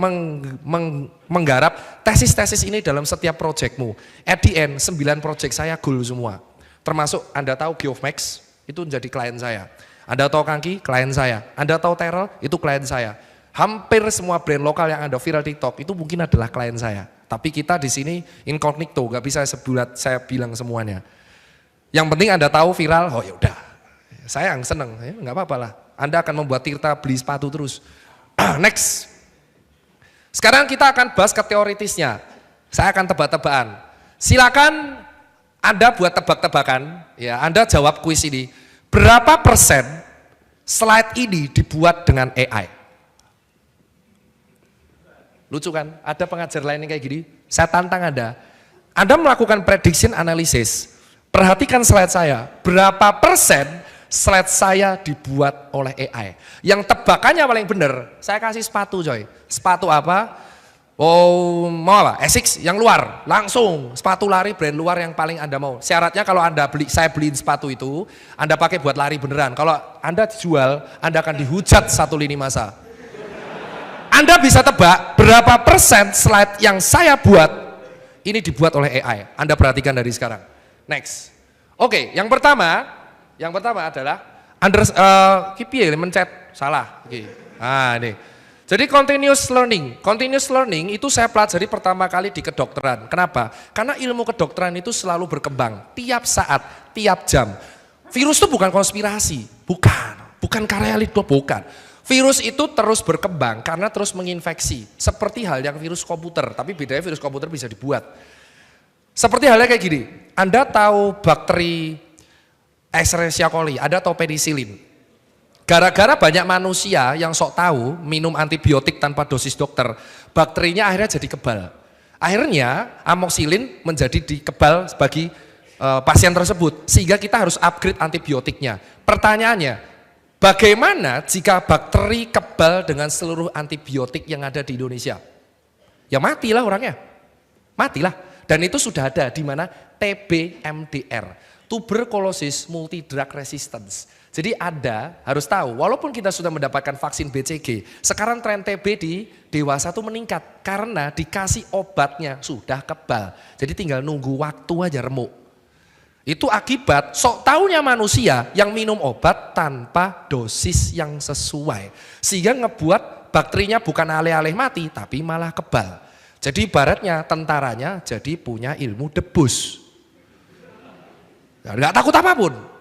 menggarap tesis-tesis ini dalam setiap proyekmu. At the end, 9 proyek saya goal semua. Termasuk Anda tahu Geofmax, itu menjadi klien saya. Anda tahu Kangki, klien saya. Anda tahu Terrell, itu klien saya. Hampir semua brand lokal yang ada viral TikTok itu mungkin adalah klien saya. Tapi kita di sini incognito, nggak bisa sebulat saya bilang semuanya. Yang penting Anda tahu viral, oh ya udah, saya yang seneng, ya, nggak apa-apa lah. Anda akan membuat Tirta beli sepatu terus. Next. Sekarang kita akan bahas ke teoritisnya. Saya akan tebak-tebakan. Silakan Anda buat tebak-tebakan, ya, Anda jawab kuis ini. Berapa persen slide ini dibuat dengan AI? Lucu kan? Ada pengajar lain yang kayak gini. Saya tantang Anda. Anda melakukan prediction analysis. Perhatikan slide saya. Berapa persen slide saya dibuat oleh AI? Yang tebakannya paling benar, saya kasih sepatu coy. Sepatu apa? Oh, mau apa? Asics yang luar, langsung sepatu lari brand luar yang paling Anda mau. Syaratnya kalau Anda saya beliin sepatu itu, Anda pakai buat lari beneran. Kalau Anda dijual, Anda akan dihujat satu lini masa. Anda bisa tebak berapa persen slide yang saya buat ini dibuat oleh AI. Anda perhatikan dari sekarang. Next. Oke, yang pertama adalah kipi mencet salah. Oke. Nah, ini. Jadi continuous learning itu saya pelajari pertama kali di kedokteran. Kenapa? Karena ilmu kedokteran itu selalu berkembang, tiap saat, tiap jam. Virus itu bukan konspirasi, bukan karya Lidl, bukan. Virus itu terus berkembang karena terus menginfeksi, seperti hal yang virus komputer, tapi bedanya virus komputer bisa dibuat. Seperti halnya kayak gini, Anda tahu bakteri Escherichia coli, Anda tahu penisilin. Gara-gara banyak manusia yang sok tahu minum antibiotik tanpa dosis dokter, bakterinya akhirnya jadi kebal. Akhirnya amoxicillin menjadi kebal bagi pasien tersebut, sehingga kita harus upgrade antibiotiknya. Pertanyaannya, bagaimana jika bakteri kebal dengan seluruh antibiotik yang ada di Indonesia? Ya matilah orangnya, matilah. Dan itu sudah ada di mana? TBMDR, tuberculosis multidrug resistance. Jadi Anda harus tahu, walaupun kita sudah mendapatkan vaksin BCG, sekarang tren TB di dewasa itu meningkat karena dikasih obatnya sudah kebal. Jadi tinggal nunggu waktu aja remuk. Itu akibat sok taunya manusia yang minum obat tanpa dosis yang sesuai. Sehingga ngebuat bakterinya bukan alih-alih mati, tapi malah kebal. Jadi ibaratnya tentaranya jadi punya ilmu debus. Nggak takut apapun.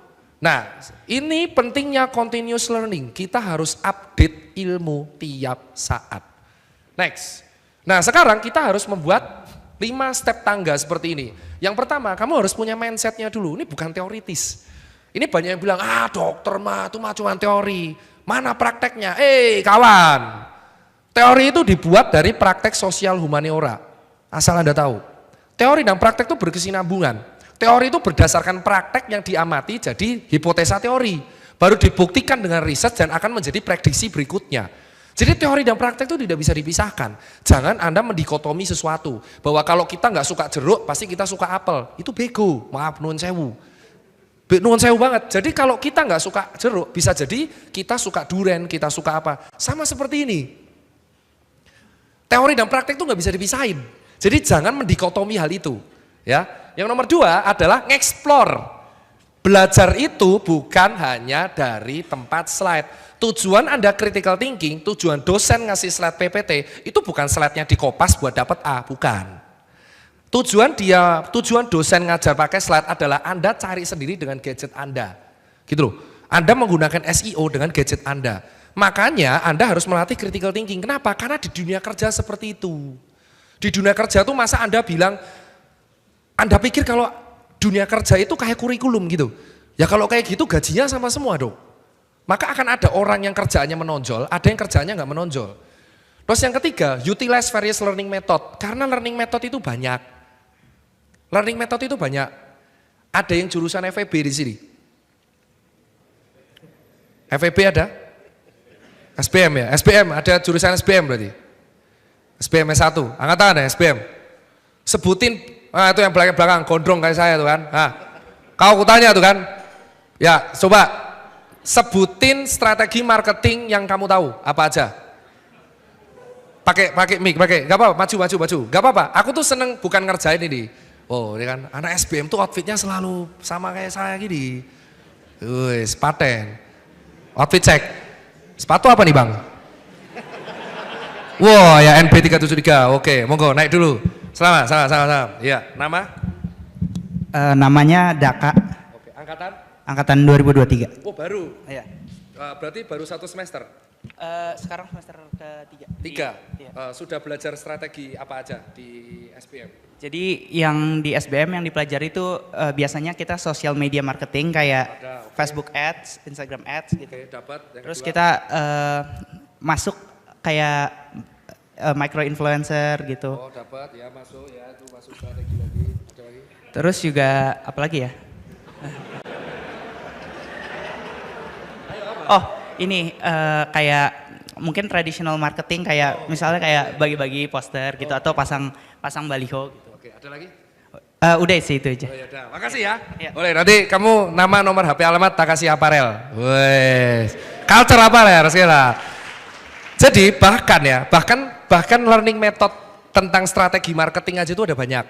Nah, ini pentingnya continuous learning. Kita harus update ilmu tiap saat. Next. Nah, sekarang kita harus membuat 5 step tangga seperti ini. Yang pertama, kamu harus punya mindsetnya dulu. Ini bukan teoritis. Ini banyak yang bilang, dokter mah itu mah cuma teori. Mana prakteknya? Kawan. Teori itu dibuat dari praktek sosial humaniora. Asal Anda tahu. Teori dan praktek itu berkesinambungan. Teori itu berdasarkan praktek yang diamati jadi hipotesa teori. Baru dibuktikan dengan riset dan akan menjadi prediksi berikutnya. Jadi teori dan praktek itu tidak bisa dipisahkan. Jangan Anda mendikotomi sesuatu. Bahwa kalau kita nggak suka jeruk, pasti kita suka apel. Itu bego, maaf nuwun sewu. Nuwun sewu banget. Jadi kalau kita nggak suka jeruk, bisa jadi kita suka duren, kita suka apa. Sama seperti ini. Teori dan praktek itu nggak bisa dipisahin. Jadi jangan mendikotomi hal itu. Ya. Yang nomor 2 adalah nge-explore. Belajar itu bukan hanya dari tempat slide. Tujuan Anda critical thinking, tujuan dosen ngasih slide PPT, itu bukan slide-nya dikopas buat dapat A, bukan. Tujuan dosen ngajar pakai slide adalah Anda cari sendiri dengan gadget Anda. Gitu loh. Anda menggunakan SEO dengan gadget Anda. Makanya Anda harus melatih critical thinking. Kenapa? Karena di dunia kerja seperti itu. Di dunia kerja tuh masa Anda bilang, Anda pikir kalau dunia kerja itu kayak kurikulum gitu. Ya kalau kayak gitu gajinya sama semua dong. Maka akan ada orang yang kerjaannya menonjol, ada yang kerjaannya nggak menonjol. Terus yang ketiga, utilize various learning method. Karena learning method itu banyak. Learning method itu banyak. Ada yang jurusan FEB di sini. FEB ada? SBM ya? SBM, ada jurusan SBM berarti? SBM S1, angkat tangan ya SBM. Sebutin. Itu yang belakang, gondrong kayak saya tuh kan. Kau kutanya tuh kan. Ya, coba sebutin strategi marketing yang kamu tahu, apa aja? Pakai mic, enggak apa-apa, maju. Enggak apa-apa. Aku tuh seneng bukan ngerjain ini. Oh, ini kan anak SBM tuh outfitnya selalu sama kayak saya gini. Wis, paten. Outfit cek. Sepatu apa nih, Bang? Wah, ya NB373. Oke, monggo naik dulu. Selamat. Iya, nama? Namanya Daka. Oke, angkatan? Angkatan 2023. Oh, baru? Iya. Berarti baru 1 semester? Sekarang semester ketiga. Tiga. Iya. Sudah belajar strategi apa aja di SBM? Jadi yang di SBM yang dipelajari itu biasanya kita social media marketing kayak Facebook Ads, Instagram Ads gitu. Oke, dapat. Yang Terus kedua? kita masuk kayak micro influencer gitu. Oh, dapat ya, masuk ya, itu masuk strategi lagi. Ada lagi? Terus juga apa lagi ya? Oh, ini kayak mungkin traditional marketing kayak misalnya kayak bagi-bagi poster gitu atau pasang baliho gitu. Oke, ada lagi? Udah sih itu aja. Oh, ya udah. Makasih ya. Iya. Boleh, nanti kamu nama, nomor HP, alamat, tak kasih aparel. Wes. Culture aparel sekarang. Jadi bahkan learning method tentang strategi marketing aja itu ada banyak.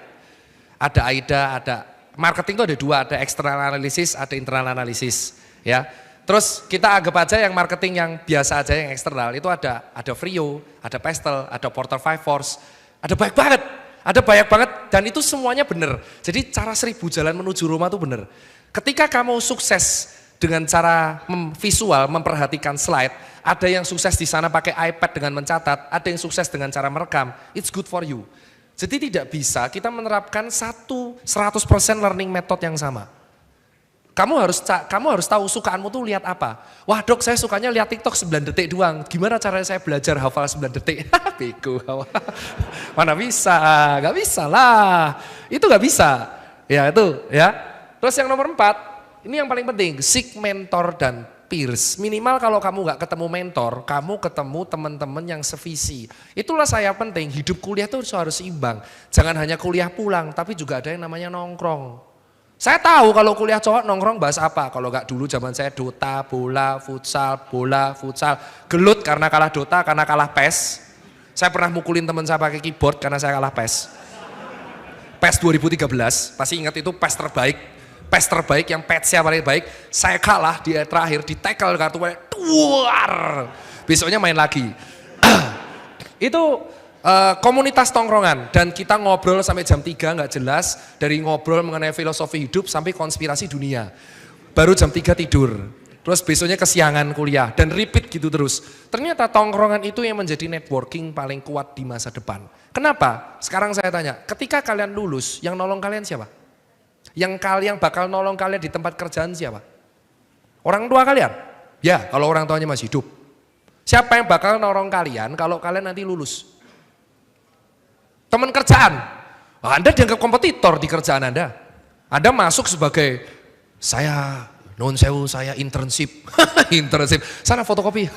Ada AIDA, ada marketing itu ada dua, ada external analysis, ada internal analysis, ya. Terus kita anggap aja yang marketing yang biasa aja yang eksternal itu ada Frio, ada Pastel, ada Porter 5 Force, ada banyak banget dan itu semuanya benar. Jadi cara 1000 jalan menuju Roma itu benar. Ketika kamu sukses dengan cara visual memperhatikan slide, ada yang sukses di sana pakai iPad dengan mencatat, ada yang sukses dengan cara merekam, it's good for you. Jadi tidak bisa kita menerapkan 100% learning method yang sama. Kamu harus tahu sukaanmu tuh lihat apa. Wah dok, saya sukanya lihat TikTok 9 detik doang. Gimana caranya saya belajar hafal 9 detik? Bego. Mana bisa? Gak bisa lah. Itu gak bisa. Ya itu ya. Terus yang nomor 4, ini yang paling penting, seek mentor dan peers. Minimal kalau kamu gak ketemu mentor, kamu ketemu teman-teman yang sevisi. Itulah saya penting, hidup kuliah tuh harus seimbang. Jangan hanya kuliah pulang, tapi juga ada yang namanya nongkrong. Saya tahu kalau kuliah cowok nongkrong bahas apa. Kalau gak dulu zaman saya Dota, bola, futsal. Gelut karena kalah Dota, karena kalah PES. Saya pernah mukulin teman saya pakai keyboard karena saya kalah PES. PES 2013, pasti ingat itu PES terbaik. PES terbaik yang patch-nya paling baik. Saya kalah di terakhir, di tackle kartu tuar. Besoknya main lagi. Itu komunitas tongkrongan dan kita ngobrol sampai jam 3 nggak jelas, dari ngobrol mengenai filosofi hidup sampai konspirasi dunia. Baru jam 3 tidur. Terus besoknya kesiangan kuliah dan repeat gitu terus. Ternyata tongkrongan itu yang menjadi networking paling kuat di masa depan. Kenapa? Sekarang saya tanya, ketika kalian lulus, yang nolong kalian siapa? Yang bakal nolong kalian di tempat kerjaan siapa? Orang tua kalian? Ya, kalau orang tuanya masih hidup. Siapa yang bakal nolong kalian kalau kalian nanti lulus? Teman kerjaan, Anda dianggap kompetitor di kerjaan Anda. Anda masuk sebagai, saya non sewu, saya internship. Internship, sana fotokopi.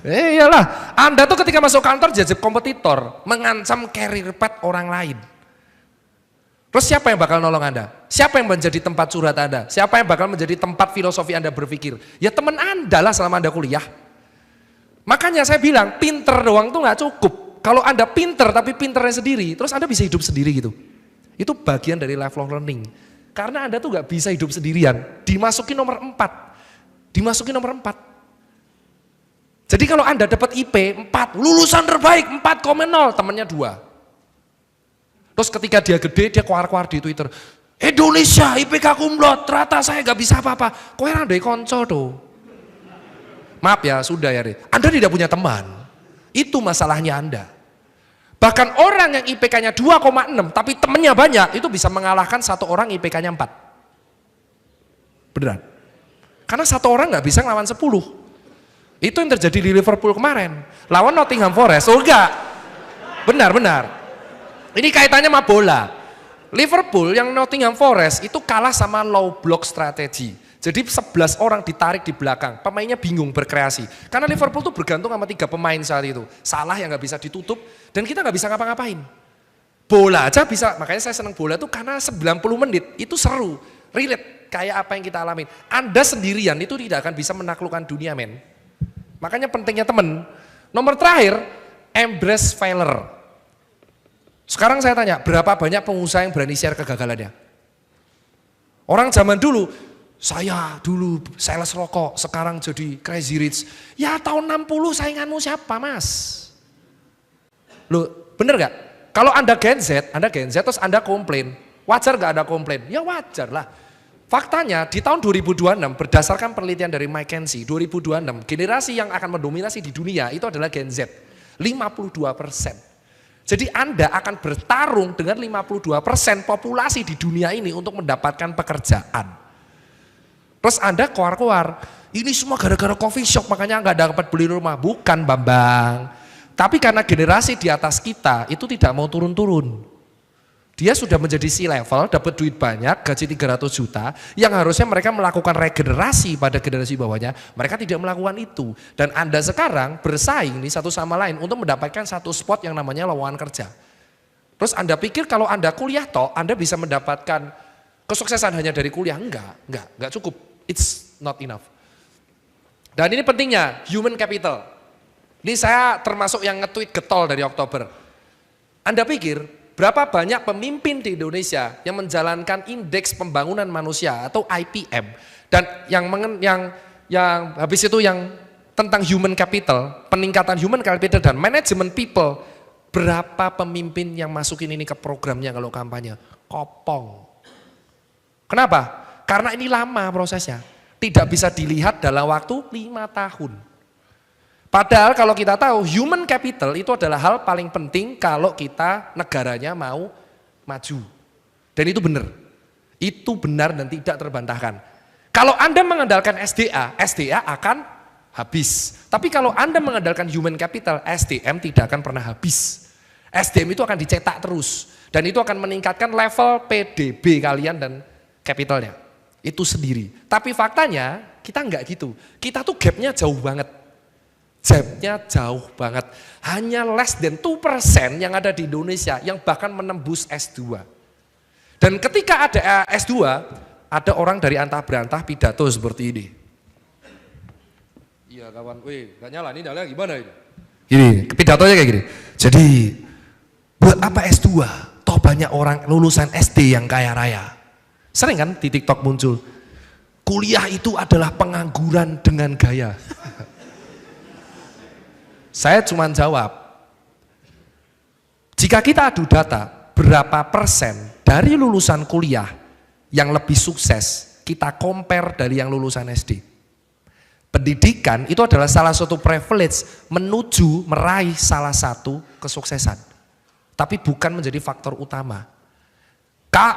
Iyalah, Anda tuh ketika masuk kantor jadi kompetitor, mengancam career path orang lain. Terus siapa yang bakal nolong Anda? Siapa yang menjadi tempat curhat Anda? Siapa yang bakal menjadi tempat filosofi Anda berpikir? Ya teman Anda lah selama Anda kuliah. Makanya saya bilang, pinter doang tuh gak cukup. Kalau Anda pinter tapi pinternya sendiri, terus Anda bisa hidup sendiri gitu. Itu bagian dari lifelong learning. Karena Anda tuh gak bisa hidup sendirian. Dimasuki nomor 4. Jadi kalau Anda dapat IP 4, lulusan terbaik 4,0, temannya 2. Terus ketika dia gede, dia keluar-keluar di Twitter. Indonesia IPK kumlot, ternyata saya gak bisa apa-apa. Kowe randai konco tuh. Maaf ya, sudah ya. Anda tidak punya teman. Itu masalahnya Anda. Bahkan orang yang IPK-nya 2,6 tapi temennya banyak, itu bisa mengalahkan satu orang IPK-nya 4. Beneran. Karena satu orang nggak bisa ngelawan 10. Itu yang terjadi di Liverpool kemarin. Lawan Nottingham Forest. Oh enggak. Benar. Ini kaitannya sama bola. Liverpool yang Nottingham Forest itu kalah sama low block strategy. Jadi 11 orang ditarik di belakang, pemainnya bingung berkreasi. Karena Liverpool tuh bergantung sama 3 pemain saat itu. Salah yang gak bisa ditutup, dan kita gak bisa ngapa-ngapain. Bola aja bisa, makanya saya senang bola tuh karena 90 menit, itu seru. Relate, kayak apa yang kita alamin. Anda sendirian itu tidak akan bisa menaklukkan dunia men. Makanya pentingnya temen. Nomor terakhir, embrace failure. Sekarang saya tanya, berapa banyak pengusaha yang berani share kegagalannya? Orang zaman dulu, saya dulu sales rokok, sekarang jadi crazy rich. Ya tahun 60 sainganmu siapa mas? Loh bener gak? Kalau Anda Gen Z terus Anda komplain. Wajar gak Anda komplain? Ya wajar lah. Faktanya di tahun 2026 berdasarkan penelitian dari McKinsey, 2026 generasi yang akan mendominasi di dunia itu adalah Gen Z, 52%. Jadi Anda akan bertarung dengan 52% populasi di dunia ini untuk mendapatkan pekerjaan. Terus Anda keluar-keluar, ini semua gara-gara coffee shop makanya nggak dapat beli rumah. Bukan Bambang. Tapi karena generasi di atas kita itu tidak mau turun-turun. Dia sudah menjadi C-level, dapat duit banyak, gaji 300 juta, yang harusnya mereka melakukan regenerasi pada generasi bawahnya, mereka tidak melakukan itu. Dan Anda sekarang bersaing nih satu sama lain untuk mendapatkan satu spot yang namanya lowongan kerja. Terus Anda pikir kalau Anda kuliah toh, Anda bisa mendapatkan kesuksesan hanya dari kuliah? Enggak cukup. It's not enough. Dan ini pentingnya, human capital. Ini saya termasuk yang nge-tweet getol dari Oktober. Anda pikir, berapa banyak pemimpin di Indonesia yang menjalankan indeks pembangunan manusia atau IPM dan yang habis itu yang tentang human capital, peningkatan human capital dan manajemen people, berapa pemimpin yang masukin ini ke programnya kalau kampanye? Kopong. Kenapa? Karena ini lama prosesnya, tidak bisa dilihat dalam waktu 5 tahun. Padahal kalau kita tahu human capital itu adalah hal paling penting kalau kita negaranya mau maju. Dan itu benar. Itu benar dan tidak terbantahkan. Kalau Anda mengandalkan SDA akan habis. Tapi kalau Anda mengandalkan human capital, SDM tidak akan pernah habis. SDM itu akan dicetak terus. Dan itu akan meningkatkan level PDB kalian dan capitalnya. Itu sendiri. Tapi faktanya kita enggak gitu. Kita tuh gapnya jauh banget. Gapnya jauh banget, hanya less than 2% yang ada di Indonesia yang bahkan menembus S2. Dan ketika ada S2, ada orang dari antah berantah pidato seperti ini. Iya kawan, gak nyala, ini nyala gimana ini? Gini, pidatonya kayak gini. Jadi, buat apa S2? Toh banyak orang lulusan SD yang kaya raya. Sering kan di TikTok muncul, kuliah itu adalah pengangguran dengan gaya. Saya cuma jawab, jika kita adu data, berapa persen dari lulusan kuliah yang lebih sukses, kita compare dari yang lulusan SD. Pendidikan itu adalah salah satu privilege menuju meraih salah satu kesuksesan. Tapi bukan menjadi faktor utama.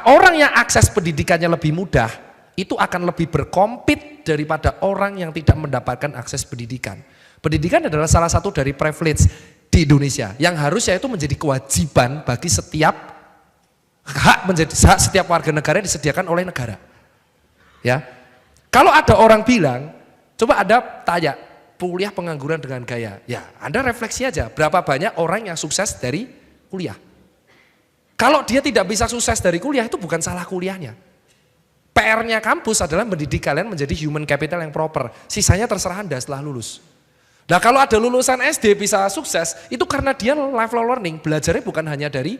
Orang yang akses pendidikannya lebih mudah, itu akan lebih berkompet daripada orang yang tidak mendapatkan akses pendidikan. Pendidikan adalah salah satu dari privilege di Indonesia yang harusnya itu menjadi kewajiban bagi setiap setiap warga negara disediakan oleh negara. Ya, kalau ada orang bilang, coba Anda tanya, kuliah pengangguran dengan gaya. Ya, Anda refleksi aja, berapa banyak orang yang sukses dari kuliah. Kalau dia tidak bisa sukses dari kuliah itu bukan salah kuliahnya. PR-nya kampus adalah mendidik kalian menjadi human capital yang proper. Sisanya terserah Anda setelah lulus. Nah kalau ada lulusan SD bisa sukses, itu karena dia lifelong learning, belajarnya bukan hanya dari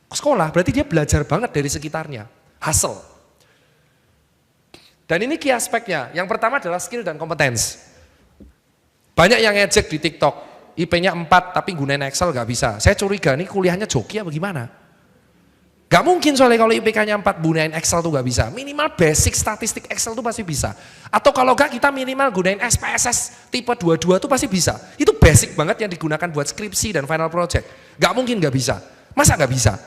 sekolah, berarti dia belajar banget dari sekitarnya, hustle. Dan ini key aspeknya, yang pertama adalah skill dan kompetensi. Banyak yang ngejek di TikTok, IP-nya 4 tapi gunain Excel gak bisa. Saya curiga nih kuliahnya joki apa gimana? Gak mungkin soalnya kalau IPK-nya 4 gunain Excel tuh gak bisa. Minimal basic statistik Excel tuh pasti bisa. Atau kalau gak kita minimal gunain SPSS tipe 22 tuh pasti bisa. Itu basic banget yang digunakan buat skripsi dan final project. Gak mungkin gak bisa. Masa gak bisa?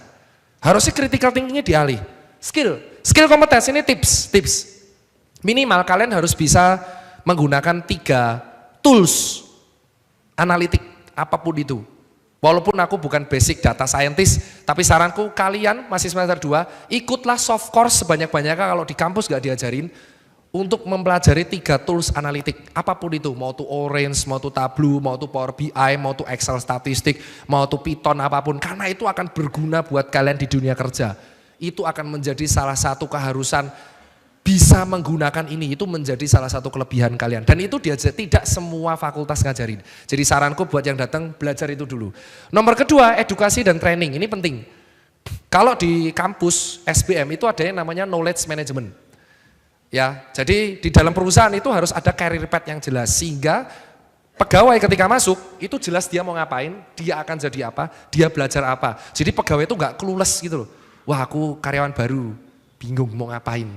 Harusnya critical thinking-nya dialih. Skill kompetensi ini tips. Minimal kalian harus bisa menggunakan 3 tools analitik apapun itu. Walaupun aku bukan basic data scientist, tapi saranku kalian masih semester 2, ikutlah soft course sebanyak-banyaknya kalau di kampus gak diajarin untuk mempelajari 3 tools analitik, apapun itu, mau itu Orange, mau itu Tableau, mau itu Power BI, mau itu Excel statistik, mau itu Python apapun, karena itu akan berguna buat kalian di dunia kerja. Itu akan menjadi salah satu keharusan bisa menggunakan ini, itu menjadi salah satu kelebihan kalian. Dan itu tidak semua fakultas ngajarin. Jadi saranku buat yang datang belajar itu dulu. Nomor kedua, edukasi dan training, ini penting. Kalau di kampus SBM itu ada yang namanya knowledge management. Ya, jadi di dalam perusahaan itu harus ada career path yang jelas sehingga pegawai ketika masuk itu jelas dia mau ngapain, dia akan jadi apa, dia belajar apa. Jadi pegawai itu nggak clueless gitu loh. Wah, aku karyawan baru, bingung mau ngapain.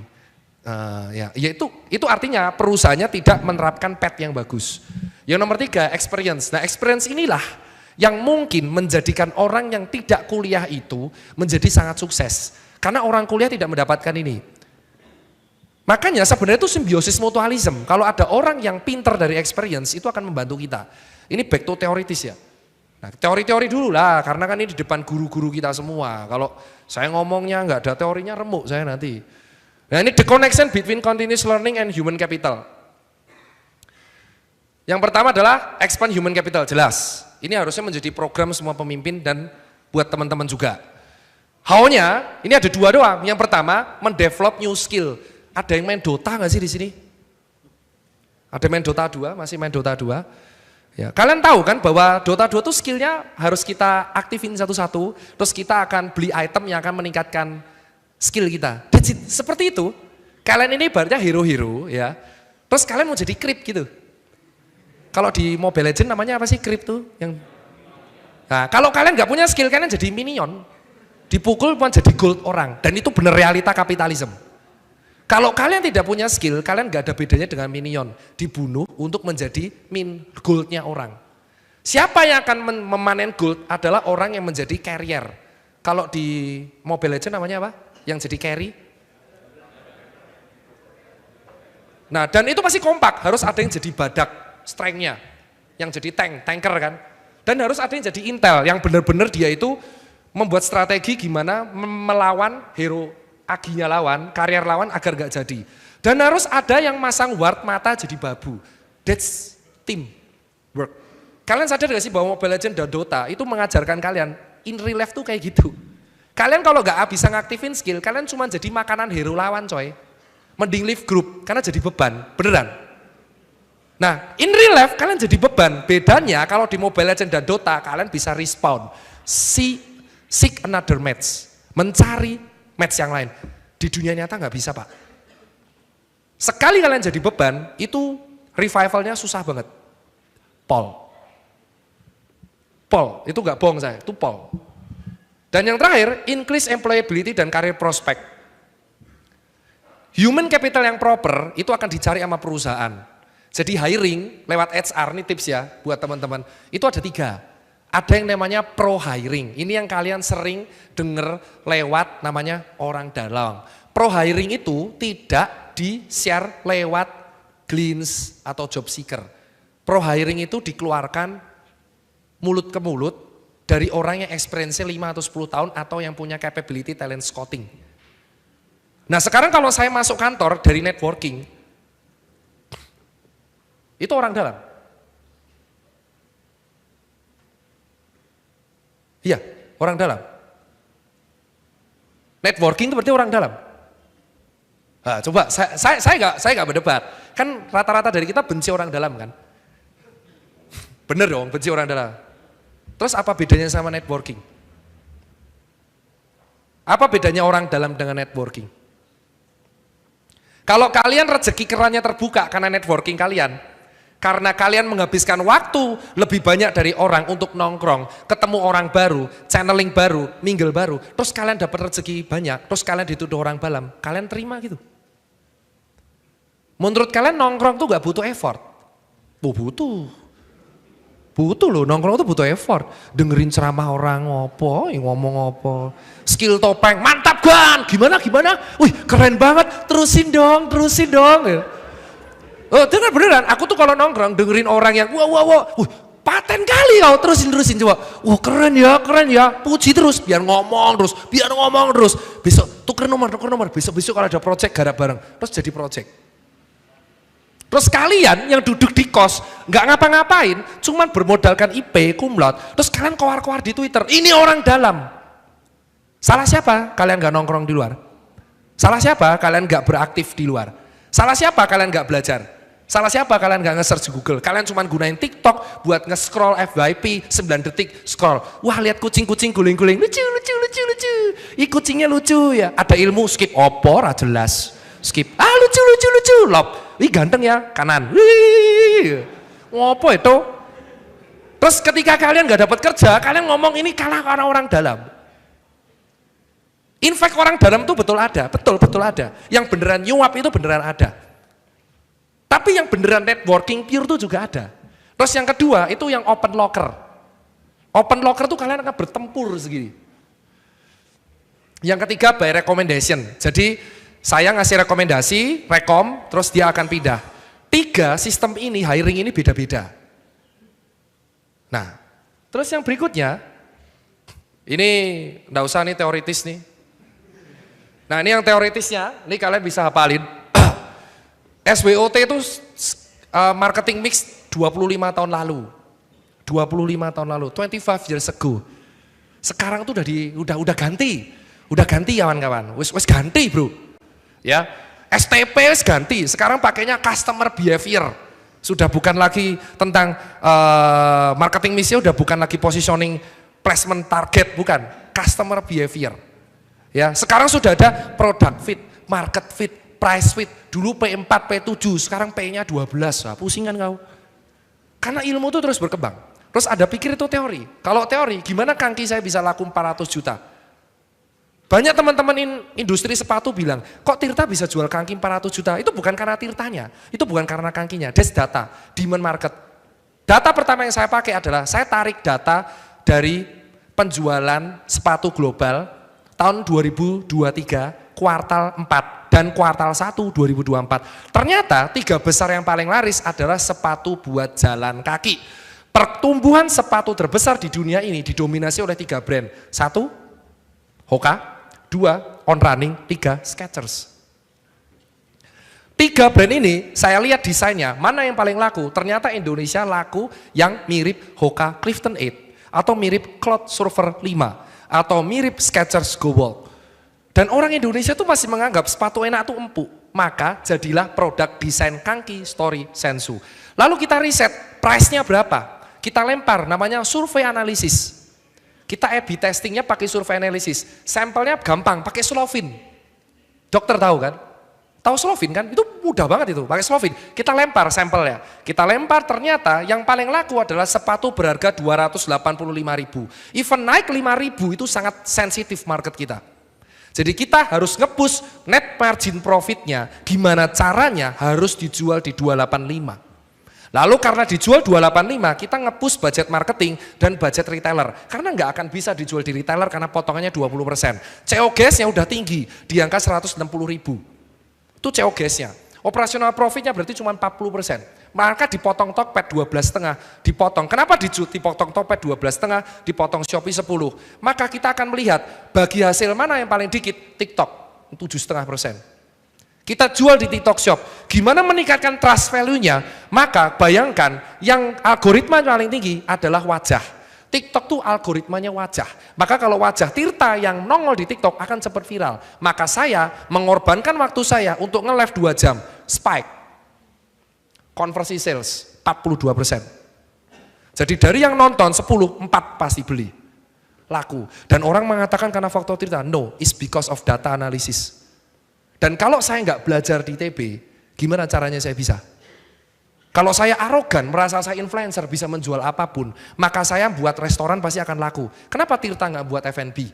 Ya itu artinya perusahaannya tidak menerapkan PET yang bagus. Yang nomor 3, experience. Nah, experience inilah yang mungkin menjadikan orang yang tidak kuliah itu menjadi sangat sukses. Karena orang kuliah tidak mendapatkan ini. Makanya sebenarnya itu simbiosis mutualism. Kalau ada orang yang pinter dari experience, itu akan membantu kita. Ini back to teoritis ya. Nah, teori-teori dulu lah, karena kan ini di depan guru-guru kita semua. Kalau saya ngomongnya nggak ada teorinya, remuk saya nanti. Nah, ini the connection between continuous learning and human capital. Yang pertama adalah expand human capital, jelas. Ini harusnya menjadi program semua pemimpin dan buat teman-teman juga. How-nya, ini ada 2 doang. Yang pertama, mendevelop new skill. Ada yang main Dota nggak sih di sini? Ada main Dota 2, masih main Dota 2? Ya, kalian tahu kan bahwa Dota 2 itu skillnya harus kita aktifin satu-satu, terus kita akan beli item yang akan meningkatkan skill kita. Seperti itu. Kalian ini ibaratnya hero-hero ya. Terus kalian mau jadi creep gitu. Kalau di Mobile Legends namanya apa sih creep tuh? Nah, kalau kalian nggak punya skill, kalian jadi minion. Dipukul pun jadi gold orang. Dan itu benar realita kapitalisme. Kalau kalian tidak punya skill, kalian nggak ada bedanya dengan minion. Dibunuh untuk menjadi goldnya orang. Siapa yang akan memanen gold adalah orang yang menjadi carrier. Kalau di Mobile Legends namanya apa? Yang jadi carry. Nah, dan itu pasti kompak. Harus ada yang jadi badak, strength-nya. Yang jadi tanker kan. Dan harus ada yang jadi intel, yang benar-benar dia itu membuat strategi gimana melawan hero aginya lawan, karier lawan agar gak jadi. Dan harus ada yang masang ward mata jadi babu. That's team work. Kalian sadar gak sih bahwa Mobile Legends dan Dota itu mengajarkan kalian in real life tuh kayak gitu. Kalian kalau gak bisa ngaktifin skill, kalian cuma jadi makanan hero lawan coy. Mending leave group, karena jadi beban, beneran. Nah, in real life kalian jadi beban. Bedanya kalau di Mobile Legends dan Dota, kalian bisa respawn. Seek another match. Mencari match yang lain. Di dunia nyata nggak bisa, Pak. Sekali kalian jadi beban, itu revivalnya susah banget. Paul, itu nggak bohong saya, itu Paul. Dan yang terakhir, increase employability dan career prospect. Human capital yang proper itu akan dicari sama perusahaan. Jadi hiring lewat HR, ini tips ya buat teman-teman. Itu ada 3. Ada yang namanya pro hiring. Ini yang kalian sering dengar lewat namanya orang dalam. Pro hiring itu tidak di-share lewat Glints atau job seeker. Pro hiring itu dikeluarkan mulut ke mulut dari orang yang experience-nya 5 atau 10 tahun atau yang punya capability talent scouting. Nah, sekarang kalau saya masuk kantor dari networking, itu orang dalam. Iya, orang dalam. Networking itu berarti orang dalam. Nah, coba saya nggak berdebat. Kan rata-rata dari kita benci orang dalam kan? Bener dong, benci orang dalam. Terus apa bedanya sama networking? Apa bedanya orang dalam dengan networking? Kalau kalian rezeki kerannya terbuka karena networking kalian, karena kalian menghabiskan waktu lebih banyak dari orang untuk nongkrong, ketemu orang baru, channeling baru, mingle baru, terus kalian dapat rezeki banyak, terus kalian dituduh orang dalam, kalian terima gitu. Menurut kalian nongkrong tuh gak butuh effort? Oh, butuh loh, nongkrong tuh butuh effort. Dengerin ceramah orang ngomong apa, skill topeng, mantap Gan, gimana? Wih keren banget, terusin dong. Oh dengar beneran, aku tuh kalau nongkrong dengerin orang yang wah, paten kali kau terusin coba. Wah keren ya, puji terus, biar ngomong terus. Besok tuker nomor, besok kalau ada project garap bareng, terus jadi project. Terus kalian yang duduk di kos, nggak ngapa-ngapain, cuman bermodalkan IP, kumlot, terus kalian keluar di Twitter, ini orang dalam. Salah siapa? Kalian nggak nongkrong di luar. Salah siapa? Kalian nggak beraktif di luar. Salah siapa? Kalian nggak belajar. Salah siapa? Kalian nggak nge-search Google. Kalian cuma gunain TikTok buat nge-scroll FYP 9 detik scroll. Wah lihat kucing-kucing guling-guling, lucu. Ih kucingnya lucu ya. Ada ilmu skip opor, jelas. Skip. Ah lucu. Lop. Ih ganteng ya, kanan. Wih. Ngopo itu? Terus ketika kalian nggak dapat kerja, kalian ngomong ini kalah karena orang dalam. In fact orang dalam itu betul ada, betul ada. Yang beneran nyuap itu beneran ada. Tapi yang beneran networking pure itu juga ada. Terus yang kedua itu yang open locker. Open locker itu kalian akan bertempur segini. Yang ketiga by recommendation. Jadi saya ngasih rekomendasi, rekom, terus dia akan pindah. 3 sistem ini, hiring ini beda-beda. Nah, terus yang berikutnya, ini enggak usah nih teoritis nih. Nah ini yang teoritisnya, ini kalian bisa hafalin. SWOT itu marketing mix 25 tahun lalu. 25 tahun lalu, 25 years ago. Sekarang tuh udah ganti. Udah ganti kawan-kawan, wis ganti bro. Ya, STP wis ganti, sekarang pakainya customer behavior. Sudah bukan lagi tentang marketing mixnya, udah bukan lagi positioning placement target, bukan, customer behavior. Ya, sekarang sudah ada product fit, market fit, price fit. Dulu P4, P7, sekarang P-nya 12. Nah, pusing kan kau? Karena ilmu itu terus berkembang. Terus ada pikir itu teori. Kalau teori, gimana kangki saya bisa laku 400 juta? Banyak teman-teman industri sepatu bilang, kok Tirta bisa jual kangki 400 juta? Itu bukan karena Tirtanya, itu bukan karena kangkinya. That's data, demand market. Data pertama yang saya pakai adalah, saya tarik data dari penjualan sepatu global tahun 2023, kuartal 4 dan kuartal 1 2024. Ternyata 3 besar yang paling laris adalah sepatu buat jalan kaki. Pertumbuhan sepatu terbesar di dunia ini didominasi oleh 3 brand. 1, Hoka. 2, On Running. 3, Skechers. 3 brand ini saya lihat desainnya, mana yang paling laku? Ternyata Indonesia laku yang mirip Hoka Clifton 8 atau mirip Cloud Surfer 5 atau mirip Skechers Go Walk. Dan orang Indonesia tuh masih menganggap sepatu enak tuh empuk. Maka jadilah produk desain kangki Story Sensu. Lalu kita riset, price-nya berapa? Kita lempar, namanya survei analisis. Kita A/B testingnya pakai survei analisis. Sampelnya gampang, pakai Slovin. Dokter tahu kan? Tahu Slovin kan? Itu mudah banget itu, pakai Slovin. Kita lempar sampelnya. Kita lempar, ternyata yang paling laku adalah sepatu berharga 285.000. Even naik 5.000 itu sangat sensitif market kita. Jadi kita harus nge-push net margin profitnya. Gimana caranya? Harus dijual di 285. Lalu karena dijual 285, kita nge-push budget marketing dan budget retailer. Karena nggak akan bisa dijual di retailer karena potongannya 20%. COGS-nya udah tinggi, di angka 160.000. Itu COGS-nya. Operasional profitnya berarti cuma 40%. Maka dipotong Tokped 12,5, dipotong. Kenapa dipotong Tokped 12,5, dipotong Shopee 10? Maka kita akan melihat bagi hasil mana yang paling dikit, TikTok 7,5%. Kita jual di TikTok Shop. Gimana meningkatkan trust value-nya? Maka bayangkan yang algoritma paling tinggi adalah wajah. TikTok tuh algoritmanya wajah. Maka kalau wajah Tirta yang nongol di TikTok akan cepat viral. Maka saya mengorbankan waktu saya untuk nge-live 2 jam. Spike. Conversi sales 42%. Jadi dari yang nonton 10, 4 pasti beli. Laku. Dan orang mengatakan karena faktor Tirta. No, it's because of data analysis. Dan kalau saya nggak belajar di TB, gimana caranya saya bisa? Kalau saya arogan, merasa saya influencer, bisa menjual apapun, maka saya buat restoran pasti akan laku. Kenapa Tirta nggak buat F&B?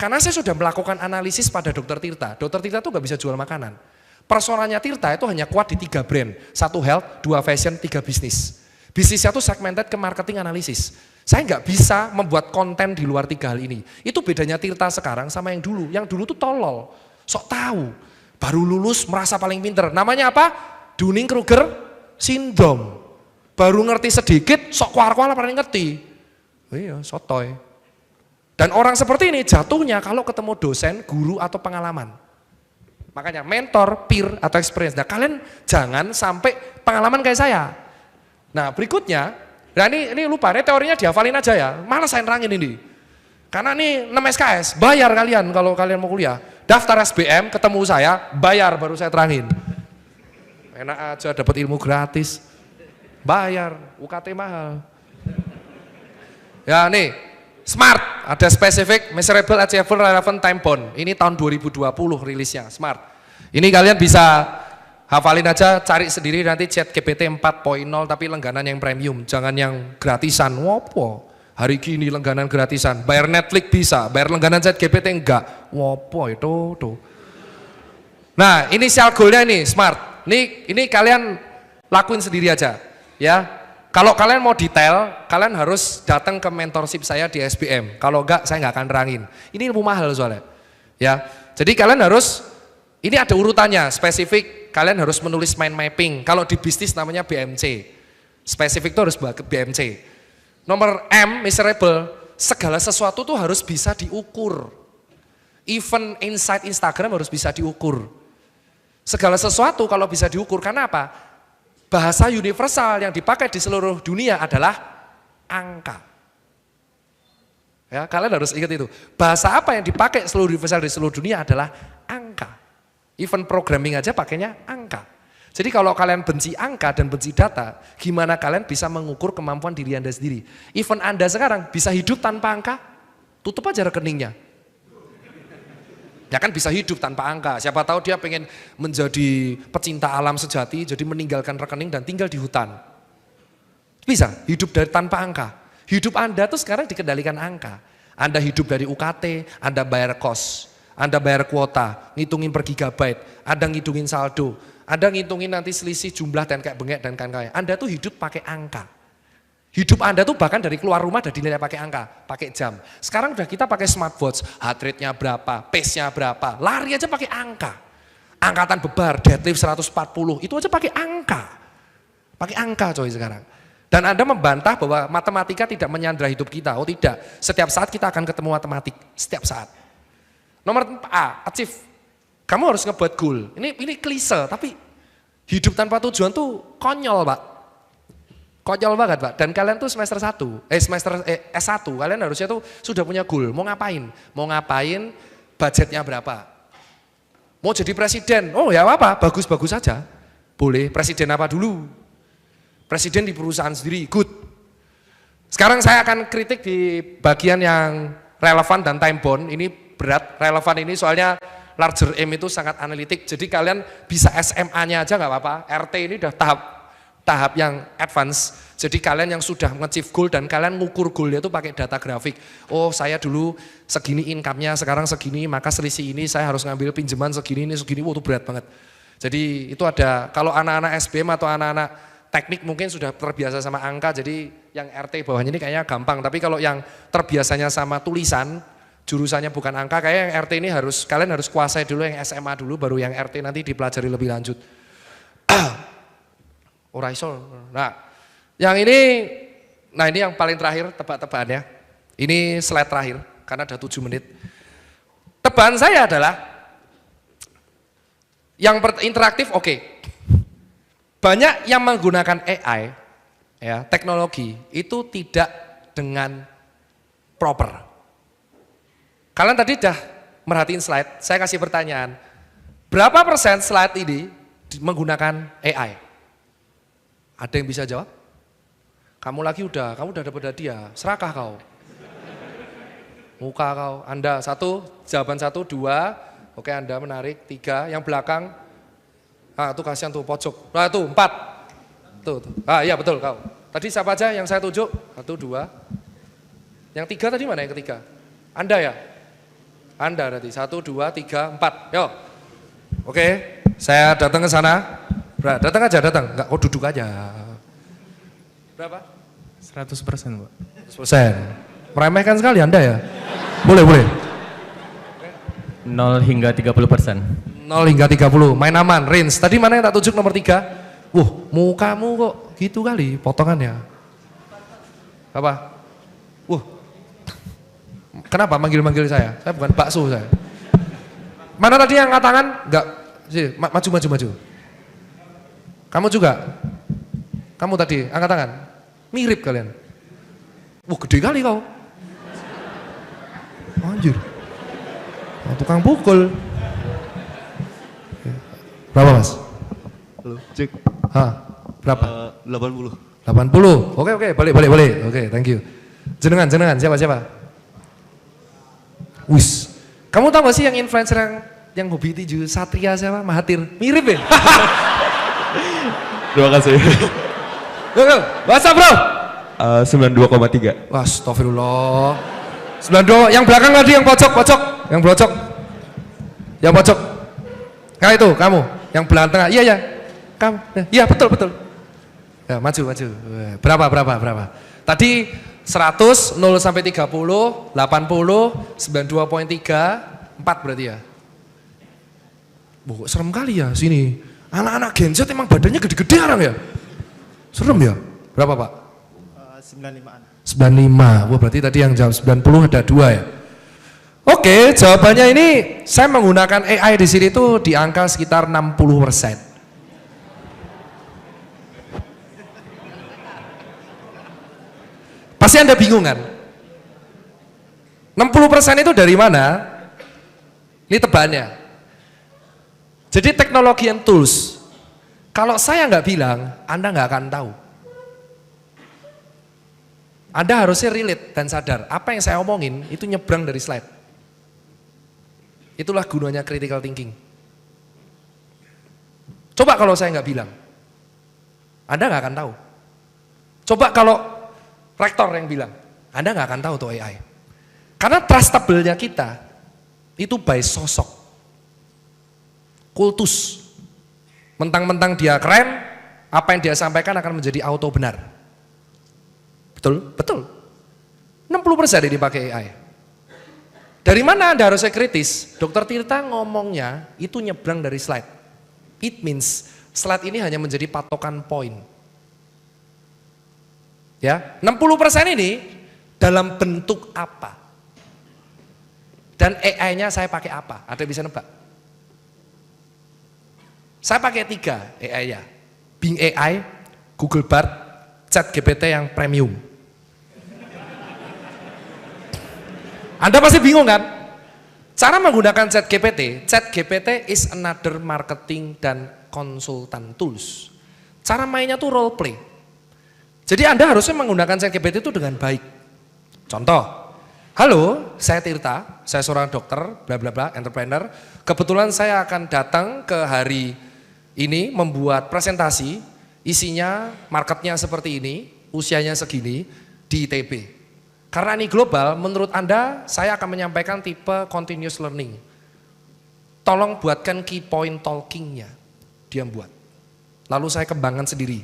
Karena saya sudah melakukan analisis pada dokter Tirta. Dokter Tirta tuh nggak bisa jual makanan. Personanya Tirta itu hanya kuat di 3 brand. 1 health, 2 fashion, 3 bisnis. Bisnisnya tuh segmented ke marketing analisis. Saya nggak bisa membuat konten di luar 3 hal ini. Itu bedanya Tirta sekarang sama yang dulu. Yang dulu tuh tolol. Sok tahu, baru lulus merasa paling pinter. Namanya apa? Dunning-Kruger syndrome. Baru ngerti sedikit, sok kuar-kuar paling ngerti. Iya, sotoy. Dan orang seperti ini jatuhnya kalau ketemu dosen, guru atau pengalaman. Makanya mentor, peer atau experience. Nah kalian jangan sampai pengalaman kayak saya. Nah berikutnya, nah ini lupa, ini teorinya dihafalin aja ya. Malah saya nerangin ini. Karena ini 6 SKS, bayar kalian kalau kalian mau kuliah. Daftar SBM, ketemu saya, bayar baru saya terangin. Enak aja dapat ilmu gratis. Bayar, UKT mahal. Ya nih, Smart, ada spesifik, measurable, achievable, relevant, time bound. Ini tahun 2020 rilisnya, Smart. Ini kalian bisa hafalin aja, cari sendiri nanti ChatGPT 4.0 tapi langganan yang premium, jangan yang gratisan. Wopo, Hari gini langganan gratisan, bayar Netflix bisa, bayar langganan ChatGPT enggak. Wopo itu tuh. Nah, inisial goalnya ini smart. Ini kalian lakuin sendiri aja, ya. Kalau kalian mau detail, kalian harus datang ke mentorship saya di SBM. Kalau enggak, saya nggak akan terangin. Ini ilmu mahal soalnya, ya. Jadi kalian harus, ini ada urutannya, spesifik. Kalian harus menulis mind mapping. Kalau di bisnis namanya BMC. Spesifik itu harus BMC. Nomor M, miserable, segala sesuatu tuh harus bisa diukur. Even insight Instagram harus bisa diukur. Segala sesuatu kalau bisa diukur, karena apa? Bahasa universal yang dipakai di seluruh dunia adalah angka. Ya, kalian harus ingat itu. Bahasa apa yang dipakai seluruh universal di seluruh dunia adalah angka. Even programming aja pakainya angka. Jadi kalau kalian benci angka dan benci data, gimana kalian bisa mengukur kemampuan diri Anda sendiri? Even Anda sekarang bisa hidup tanpa angka, tutup aja rekeningnya. Ya kan bisa hidup tanpa angka, siapa tahu dia pengen menjadi pecinta alam sejati, jadi meninggalkan rekening dan tinggal di hutan. Bisa hidup dari tanpa angka. Hidup Anda tuh sekarang dikendalikan angka. Anda hidup dari UKT, Anda bayar kos, Anda bayar kuota, ngitungin per gigabyte, Anda ngitungin saldo, Anda ngitungin nanti selisih jumlah dan kayak bengek dan kawan-kawan. Anda tuh hidup pakai angka. Hidup Anda tuh bahkan dari keluar rumah udah dinilai pakai angka, pakai jam. Sekarang udah kita pakai smartwatch, heart rate-nya berapa, pace-nya berapa, lari aja pakai angka. Angkatan bebar, deadlift 140, itu aja pakai angka. Pakai angka coy sekarang. Dan Anda membantah bahwa matematika tidak menyandra hidup kita. Oh tidak, setiap saat kita akan ketemu matematik, setiap saat. Nomor A, achieve. Kamu harus ngebuat goal. Ini klise, tapi hidup tanpa tujuan tuh konyol, Pak. Konyol banget, Pak. Dan kalian tuh semester S1, kalian harusnya tuh sudah punya goal. Mau ngapain? Mau ngapain? Budgetnya berapa? Mau jadi presiden? Oh ya apa? Bagus-bagus saja. Boleh. Presiden apa dulu? Presiden di perusahaan sendiri, good. Sekarang saya akan kritik di bagian yang relevan dan time bound. Ini berat, relevan ini soalnya larger aim itu sangat analitik. Jadi kalian bisa SMA-nya aja nggak apa-apa. RT ini udah tahap yang advance. Jadi kalian yang sudah nge-achieve goal dan kalian ngukur goalnya itu pakai data grafik. Oh saya dulu segini income-nya, sekarang segini, maka selisih ini saya harus ngambil pinjaman segini, ini segini, itu berat banget. Jadi itu ada, kalau anak-anak SBM atau anak-anak teknik mungkin sudah terbiasa sama angka, jadi yang RT bawahnya ini kayaknya gampang. Tapi kalau yang terbiasanya sama tulisan, jurusannya bukan angka, kayak yang RT ini kalian harus kuasai dulu yang SMA dulu, baru yang RT nanti dipelajari lebih lanjut. Nah, yang ini yang paling terakhir tebak-tebakannya. Ini slide terakhir, karena ada 7 menit. Tebakan saya adalah, yang interaktif oke. Banyak yang menggunakan AI, ya, teknologi, itu tidak dengan proper. Kalian tadi udah merhatiin slide, saya kasih pertanyaan. Berapa persen slide ini menggunakan AI? Ada yang bisa jawab? Kamu udah dapat hadiah, serakah kau. Muka kau, Anda 1, jawaban 1, 2, oke Anda menarik, 3, yang belakang, tuh kasihan tuh pojok, tuh 4, tuh. Iya betul kau. Tadi siapa aja yang saya tunjuk? 1, 2, yang 3 tadi mana yang ketiga? Anda ya? Anda berarti 1, 2, 3, 4. Yo. Oke, saya datang ke sana. Datang aja, enggak kok duduk aja. Berapa? 100%, Pak. 100%. Meremehkan sekali Anda ya? Boleh. 0 hingga 30%. 0 hingga 30, main aman, range. Tadi mana yang tak tunjuk nomor 3? Mukamu kok gitu kali potongannya. Apa? Kenapa manggil-manggil saya? Saya bukan bakso saya. Mana tadi yang angkat tangan? Enggak, sini, maju. Kamu juga? Kamu tadi angkat tangan? Mirip kalian. Gede kali kau. Anjir. Tukang pukul. Berapa Mas? Halo, cek. Berapa? 80. 80. Oke, boleh. Oke, thank you. Jenengan, siapa? Wis. Kamu tahu gak sih yang influencer yang hobi tinju Satria siapa? Mahathir. Mirip ya? Terima kasih. Go. What's up bro? 92,3. Wah, astagfirullah. 92, yang belakang tadi yang pojok. Yang pojok. Yang pojok. Nah itu, kamu. Yang belakang tengah. Iya, kamu. Iya, betul. Ya, maju. Berapa? Tadi 100, 0 sampai 30, 80, 92,3, 4 berarti ya. Serem kali ya sini. Anak-anak Gen Z emang badannya gede-gede orang ya? Serem ya? Berapa Pak? 95-an. 95, wah berarti tadi yang jawab 90 ada 2 ya? Oke, jawabannya ini saya menggunakan AI di sini tuh di angka sekitar 60%. Pasti Anda bingung kan? 60% itu dari mana? Ini tebakannya. Jadi teknologi and tools, kalau saya nggak bilang, Anda nggak akan tahu. Anda harusnya relate dan sadar, apa yang saya omongin itu nyebrang dari slide. Itulah gunanya critical thinking. Coba kalau saya nggak bilang, Anda nggak akan tahu. Coba kalau rektor yang bilang, Anda nggak akan tahu tuh AI. Karena trustable-nya kita, itu by sosok. Kultus. Mentang-mentang dia keren, apa yang dia sampaikan akan menjadi auto benar. Betul? Betul. 60% ini pakai AI. Dari mana Anda harusnya kritis? Dr. Tirta ngomongnya itu nyebrang dari slide. It means slide ini hanya menjadi patokan poin. Ya, 60% ini dalam bentuk apa? Dan AI-nya saya pakai apa? Ada yang bisa nebak? Saya pakai 3 AI-nya. Bing AI, Google Bard, ChatGPT yang premium. Anda pasti bingung kan? Cara menggunakan ChatGPT is another marketing dan konsultan tools. Cara mainnya tuh role play. Jadi Anda harusnya menggunakan ChatGPT itu dengan baik. Contoh, halo, saya Tirta, saya seorang dokter, bla bla bla, entrepreneur. Kebetulan saya akan datang ke hari ini membuat presentasi, isinya marketnya seperti ini, usianya segini, di ITB. Karena ini global, menurut Anda saya akan menyampaikan tipe continuous learning. Tolong buatkan key point talking-nya, dia buat. Lalu saya kembangkan sendiri.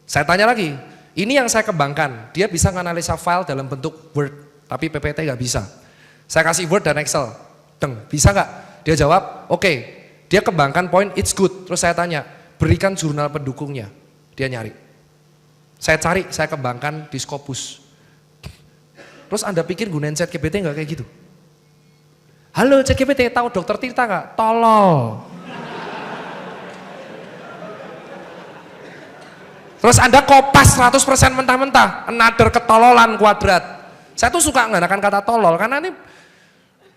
Saya tanya lagi, ini yang saya kembangkan, dia bisa menganalisa file dalam bentuk Word, tapi PPT nggak bisa. Saya kasih Word dan Excel, bisa nggak? Dia jawab, oke. Dia kembangkan poin, it's good. Terus saya tanya, berikan jurnal pendukungnya. Dia nyari. Saya cari, saya kembangkan di Scopus. Terus Anda pikir gunain ChatGPT nggak kayak gitu? Halo ChatGPT, tahu Dr. Tirta nggak? Tolol. Terus Anda kopas 100% mentah-mentah, another ketololan kuadrat. Saya tuh suka menggunakan kata tolol, karena ini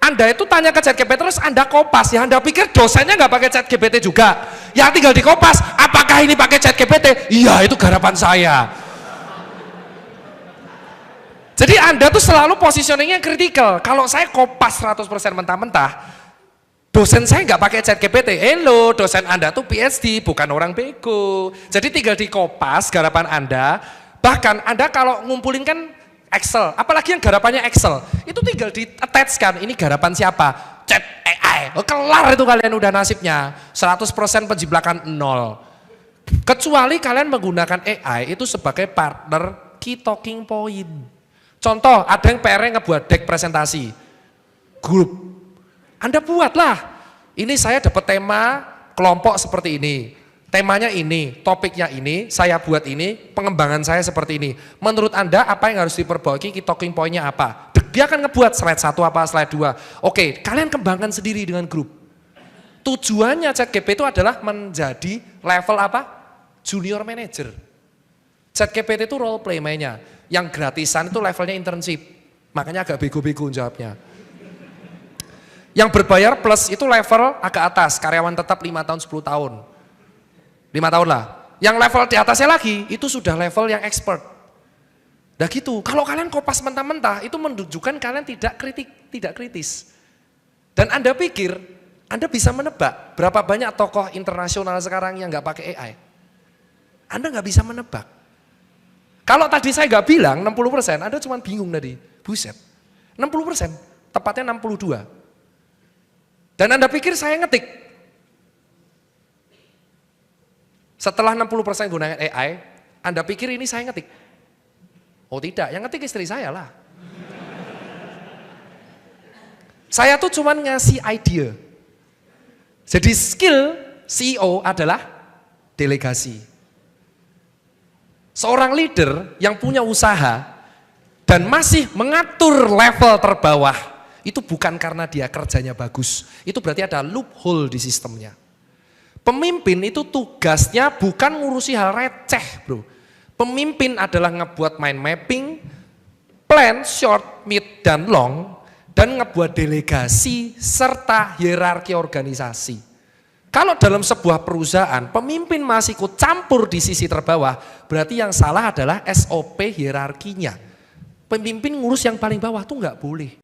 Anda itu tanya ke ChatGPT terus Anda kopas, ya Anda pikir dosennya nggak pakai ChatGPT juga. Ya tinggal dikopas, apakah ini pakai ChatGPT? Iya, itu garapan saya. Jadi Anda tuh selalu positioningnya kritikal. Kalau saya kopas 100% mentah-mentah, dosen saya nggak pakai ChatGPT. Hello, dosen Anda tuh PhD, bukan orang bego. Jadi tinggal dikopas garapan Anda. Bahkan Anda kalau ngumpulin kan Excel, apalagi yang garapannya Excel, itu tinggal di-attach kan, ini garapan siapa? Chat AI. Oh, kelar itu kalian udah nasibnya. 100% penjiblakan 0. Kecuali kalian menggunakan AI itu sebagai partner key talking point. Contoh, ada yang PR-nya ngebuat deck presentasi, grup. Anda buatlah, ini saya dapat tema kelompok seperti ini, temanya ini, topiknya ini, saya buat ini, pengembangan saya seperti ini. Menurut Anda apa yang harus diperbaiki, key talking point-nya apa? Dia akan ngebuat slide 1 apa, slide 2. Oke, kalian kembangkan sendiri dengan grup. Tujuannya ChatGPT itu adalah menjadi level apa? Junior manager. ChatGPT itu role play mainnya. Yang gratisan itu levelnya internship, makanya agak bego-bego jawabnya. Yang berbayar plus itu level agak atas, karyawan tetap 5 tahun 10 tahun. 5 tahun lah. Yang level di atasnya lagi, itu sudah level yang expert. Nah gitu, kalau kalian kopas mentah-mentah, itu menunjukkan kalian tidak kritis. Dan Anda pikir, Anda bisa menebak berapa banyak tokoh internasional sekarang yang nggak pakai AI? Anda nggak bisa menebak. Kalau tadi saya nggak bilang 60%, Anda cuma bingung tadi. Buset, 60%, tepatnya 62. Dan Anda pikir saya ngetik. Setelah 60% gunakan AI, Anda pikir ini saya ngetik. Oh tidak, yang ngetik istri saya lah. Saya tuh cuma ngasih ide. Jadi skill CEO adalah delegasi. Seorang leader yang punya usaha dan masih mengatur level terbawah, itu bukan karena dia kerjanya bagus. Itu berarti ada loophole di sistemnya. Pemimpin itu tugasnya bukan ngurusi hal receh, bro. Pemimpin adalah ngebuat mind mapping, plan short, mid, dan long, dan ngebuat delegasi serta hierarki organisasi. Kalau dalam sebuah perusahaan, pemimpin masih ikut campur di sisi terbawah, berarti yang salah adalah SOP hierarkinya. Pemimpin ngurus yang paling bawah tuh nggak boleh.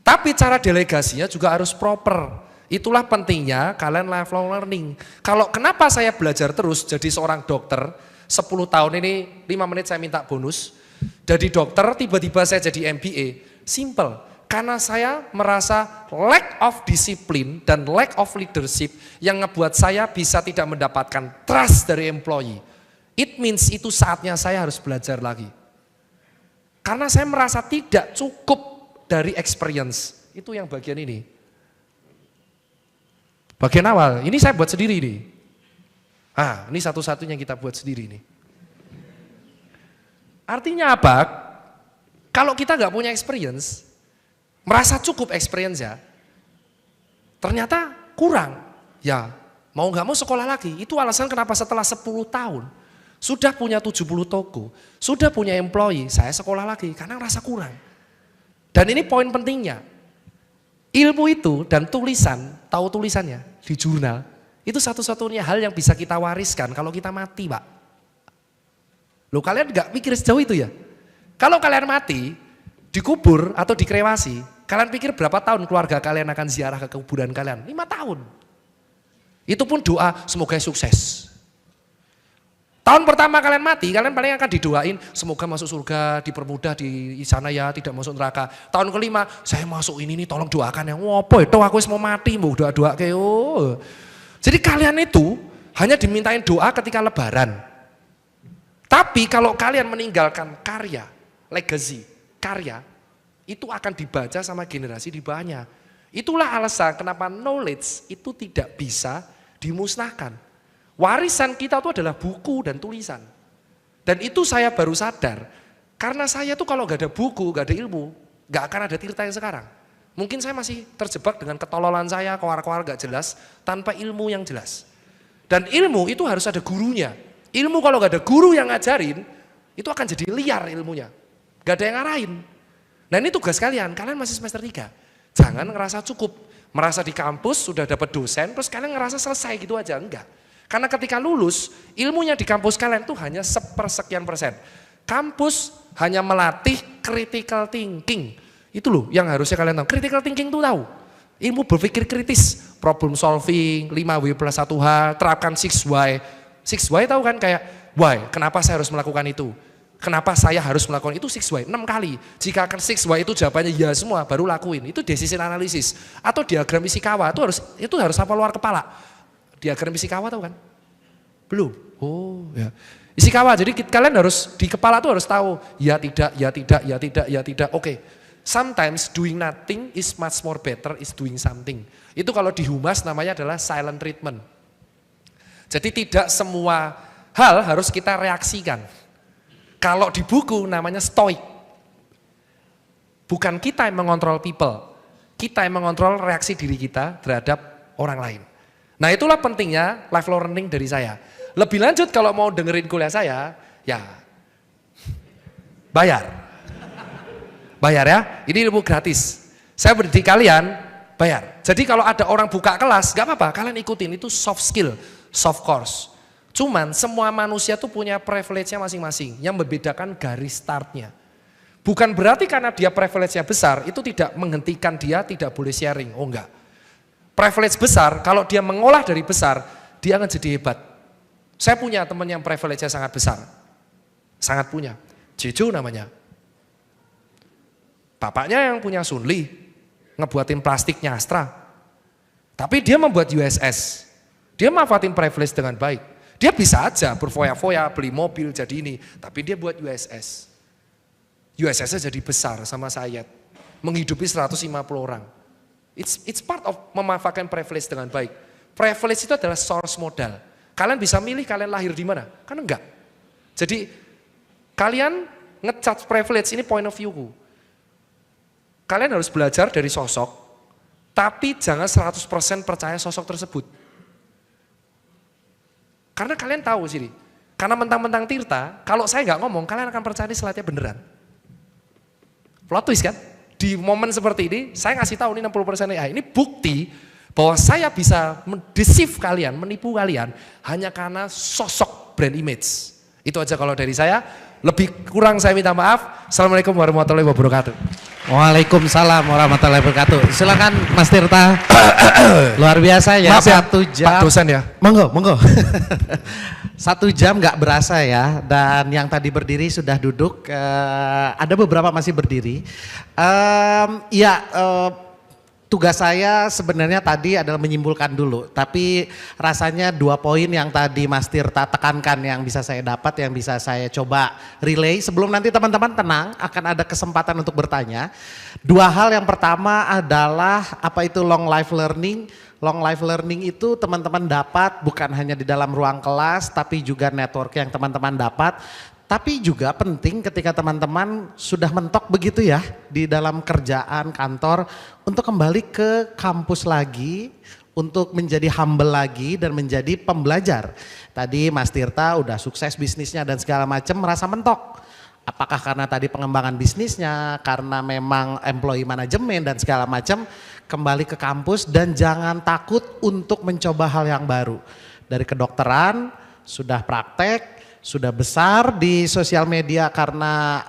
Tapi cara delegasinya juga harus proper. Itulah pentingnya kalian lifelong learning. Kalau kenapa saya belajar terus jadi seorang dokter, 10 tahun ini 5 menit saya minta bonus, jadi dokter tiba-tiba saya jadi MBA, simple. Karena saya merasa lack of disiplin dan lack of leadership yang ngebuat saya bisa tidak mendapatkan trust dari employee. It means itu saatnya saya harus belajar lagi. Karena saya merasa tidak cukup dari experience. Itu yang bagian ini. Bagian awal, ini saya buat sendiri nih. Ini satu-satunya kita buat sendiri nih. Artinya apa? Kalau kita nggak punya experience, merasa cukup experience ya, ternyata kurang. Ya, mau nggak mau sekolah lagi. Itu alasan kenapa setelah 10 tahun, sudah punya 70 toko, sudah punya employee, saya sekolah lagi, karena rasa kurang. Dan ini poin pentingnya, ilmu itu dan tulisan, tahu tulisannya di jurnal, itu satu-satunya hal yang bisa kita wariskan kalau kita mati, Pak. Loh, kalian nggak mikir sejauh itu ya? Kalau kalian mati, dikubur atau dikremasi, kalian pikir berapa tahun keluarga kalian akan ziarah ke kuburan kalian? 5 tahun. Itu pun doa, semoga sukses. Tahun pertama kalian mati, kalian paling akan didoain, semoga masuk surga, dipermudah di sana ya, tidak masuk neraka. Tahun kelima, saya masuk ini nih, tolong doakan ya. Ngopo itu aku mau mati, mau doa-doa kayak Jadi kalian itu hanya dimintain doa ketika lebaran. Tapi kalau kalian meninggalkan karya, legacy, karya, itu akan dibaca sama generasi di bawahnya. Itulah alasan kenapa knowledge itu tidak bisa dimusnahkan. Warisan kita itu adalah buku dan tulisan. Dan itu saya baru sadar, karena saya tuh kalau gak ada buku, gak ada ilmu, gak akan ada Tirta yang sekarang. Mungkin saya masih terjebak dengan ketololan saya, koar-koar gak jelas, tanpa ilmu yang jelas. Dan ilmu itu harus ada gurunya. Ilmu kalau gak ada guru yang ngajarin, itu akan jadi liar ilmunya. Gak ada yang ngarahin. Nah ini tugas kalian masih semester 3. Jangan ngerasa cukup. Merasa di kampus sudah dapat dosen, terus kalian ngerasa selesai gitu aja. Enggak. Karena ketika lulus, ilmunya di kampus kalian tuh hanya sepersekian persen. Kampus hanya melatih critical thinking. Itu loh yang harusnya kalian tahu. Critical thinking tuh tahu. Ilmu berpikir kritis, problem solving, 5W+1H, terapkan 6Y. 6Y tahu kan kayak, why, kenapa saya harus melakukan itu? Kenapa saya harus melakukan itu 6Y? 6 kali. Jika akan 6Y itu jawabannya ya semua, baru lakuin. Itu decision analysis. Atau diagram Ishikawa, itu harus hafal luar kepala. Diagram Ishikawa tahu kan? Belum? Oh ya. Ishikawa, jadi kalian harus, di kepala tuh harus tahu, ya tidak, ya tidak, ya tidak, ya tidak. Oke. Sometimes doing nothing is much more better is doing something. Itu kalau di humas namanya adalah silent treatment. Jadi tidak semua hal harus kita reaksikan. Kalau di buku namanya stoik. Bukan kita yang mengontrol people. Kita yang mengontrol reaksi diri kita terhadap orang lain. Nah itulah pentingnya lifelong learning dari saya. Lebih lanjut kalau mau dengerin kuliah saya, ya bayar. Bayar ya, ini ilmu gratis. Saya mendidik kalian, bayar. Jadi kalau ada orang buka kelas, gak apa-apa, kalian ikutin, itu soft skill, soft course. Cuman semua manusia tuh punya privilege-nya masing-masing, yang membedakan garis startnya. Bukan berarti karena dia privilege-nya besar, itu tidak menghentikan dia tidak boleh sharing, oh enggak. Privilege besar, kalau dia mengolah dari besar, dia akan jadi hebat. Saya punya teman yang privilege-nya sangat besar. sangat punya. Jeju namanya. Bapaknya yang punya Sunli, ngebuatin plastiknya Astra. Tapi dia membuat USS. Dia manfaatin privilege dengan baik. Dia bisa aja berfoya-foya, beli mobil jadi ini. Tapi dia buat USS. USS-nya jadi besar sama Sayed. Menghidupi 150 orang. It's part of memanfaatkan privilege dengan baik. Privilege itu adalah source modal. Kalian bisa milih kalian lahir di mana? Kan enggak. Jadi kalian nge-charge privilege, ini point of view-ku. Kalian harus belajar dari sosok, tapi jangan 100% percaya sosok tersebut. Karena kalian tahu sini, karena mentang-mentang Tirta, kalau saya nggak ngomong, kalian akan percaya ini slide-nya beneran. Plot twist kan? Di momen seperti ini, saya ngasih tahu ini 60% AI. Ini bukti bahwa saya bisa mendeceive kalian, menipu kalian, hanya karena sosok brand image. Itu aja kalau dari saya. Lebih kurang saya minta maaf. Assalamualaikum warahmatullahi wabarakatuh. Waalaikumsalam warahmatullahi wabarakatuh. Silakan Mas Tirta. Luar biasa ya. Maaf ya, 1 jam. Pak dosen ya. Monggo. 1 jam nggak berasa ya. Dan yang tadi berdiri sudah duduk. Ada beberapa masih berdiri. Tugas saya sebenarnya tadi adalah menyimpulkan dulu, tapi rasanya 2 poin yang tadi Mas Tirta tekankan yang bisa saya dapat, yang bisa saya coba relay sebelum nanti teman-teman tenang akan ada kesempatan untuk bertanya. 2 hal, yang pertama adalah apa itu long life learning. Long life learning itu teman-teman dapat bukan hanya di dalam ruang kelas, tapi juga network yang teman-teman dapat. Tapi juga penting ketika teman-teman sudah mentok begitu ya di dalam kerjaan kantor untuk kembali ke kampus lagi, untuk menjadi humble lagi dan menjadi pembelajar. Tadi Mas Tirta udah sukses bisnisnya dan segala macam, merasa mentok. Apakah karena tadi pengembangan bisnisnya, karena memang employee manajemen dan segala macam, kembali ke kampus dan jangan takut untuk mencoba hal yang baru. Dari kedokteran sudah praktek, sudah besar di sosial media karena